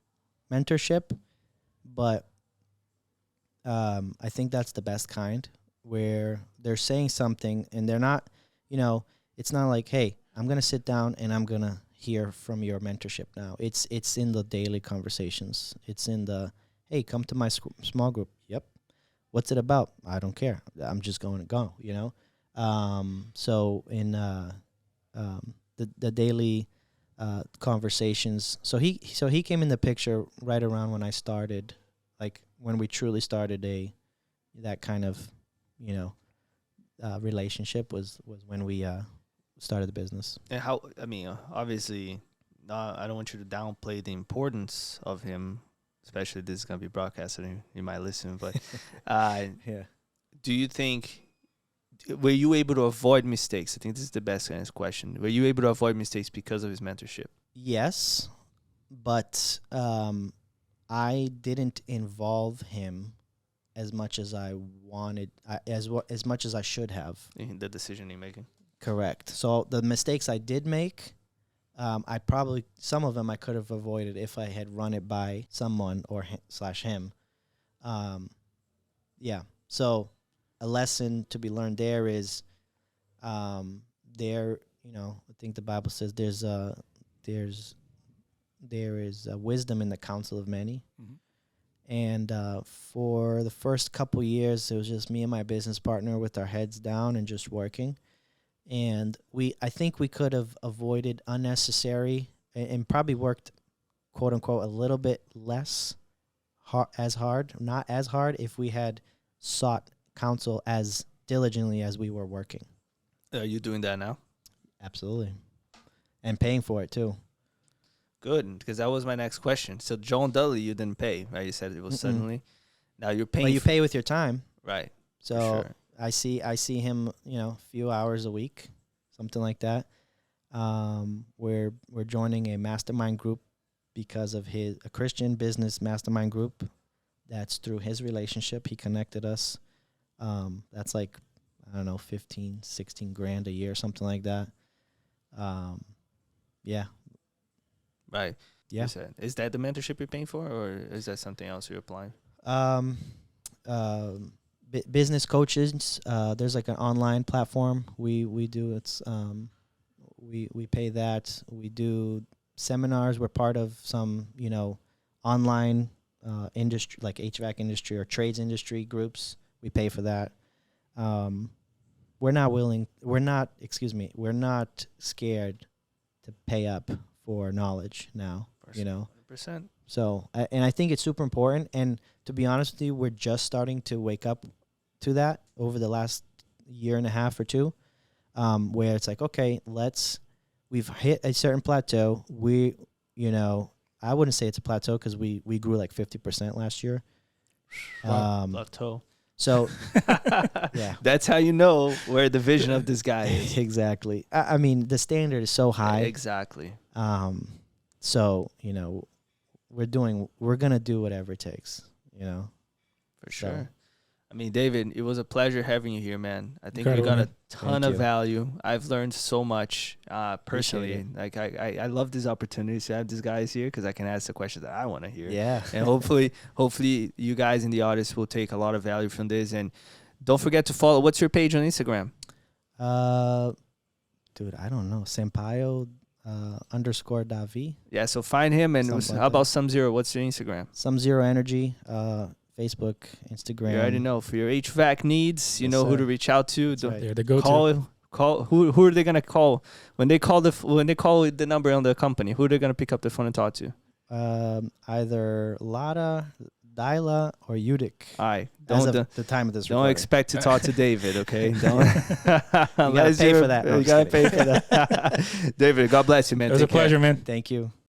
mentorship, but I think that's the best kind, where they're saying something and they're not, it's not like, hey, I'm going to sit down and I'm going to hear from your mentorship now. It's in the daily conversations. It's in the, hey, come to my small group. Yep. What's it about? I don't care. I'm just going to go, So in the daily conversations, so he came in the picture right around when I started, like when we truly started that kind of, relationship was when we started the business. And how, I mean, obviously, I don't want you to downplay the importance of him, especially this is going to be broadcasted and you might listen, but do you think, were you able to avoid mistakes? I think this is the best kind of question. Were you able to avoid mistakes because of his mentorship? Yes, but I didn't involve him as much as I wanted, as much as I should have. In the decision you're making? Correct. So the mistakes I did make, some of them I could have avoided if I had run it by someone or /him. So a lesson to be learned there is, I think the Bible says there is wisdom in the counsel of many. Mm-hmm. And for the first couple years, it was just me and my business partner with our heads down and just working. And I think we could have avoided unnecessary and probably worked quote unquote a little bit less not as hard if we had sought counsel as diligently as we were working. Are you doing that now? Absolutely. And paying for it too. Good, because that was my next question. So Joel and Dudley, you didn't pay, right? You said it was suddenly. Now you're paying. But you pay with your time. Right. So sure. I see him, a few hours a week, something like that. We're joining a mastermind group because of a Christian business mastermind group. That's through his relationship. He connected us. That's like, I don't know, 15, 16 grand a year, something like that. Yeah. Right. Yeah. Is that the mentorship you're paying for, or is that something else you're applying? Business coaches. There's like an online platform we do. It's we pay that. We do seminars. We're part of some online industry like HVAC industry or trades industry groups. We pay for that. We're not scared to pay up for knowledge now. 100%. So, and I think it's super important. And to be honest with you, we're just starting to wake up to that over the last year and a half or two, where it's like, okay, we've hit a certain plateau. I wouldn't say it's a plateau because we grew like 50% last year. Plateau. So, yeah. That's how you know where the vision of this guy is. Exactly. I mean, the standard is so high. Exactly. So, we're going to do whatever it takes, For sure. I mean, David, it was a pleasure having you here, man. I think Incredible, we got man. a ton of value. I've learned so much personally. Like I love these opportunities to have these guys here because I can ask the questions that I want to hear. Yeah. And hopefully you guys in the audience will take a lot of value from this. And don't forget to follow. What's your page on Instagram? Dude, I don't know. Sampaio _Davi. Yeah, so find him. And Something like how about that. Some Zero? What's your Instagram? Some Zero Energy. Facebook, Instagram. You already know. For your HVAC needs, you Yes, know who sir. to reach out to. That's right. They're the go-to. Call who are they gonna call when they call the number on the company? Who are they gonna pick up the phone and talk to? Either Lada, Dyla, or Udic. All right, As of the time of this don't recording. expect to talk to David, okay? Don't. You gotta pay for that. No, You just gotta pay kidding. for that. David, God bless you, man. It was Take a pleasure, care. man. Thank you.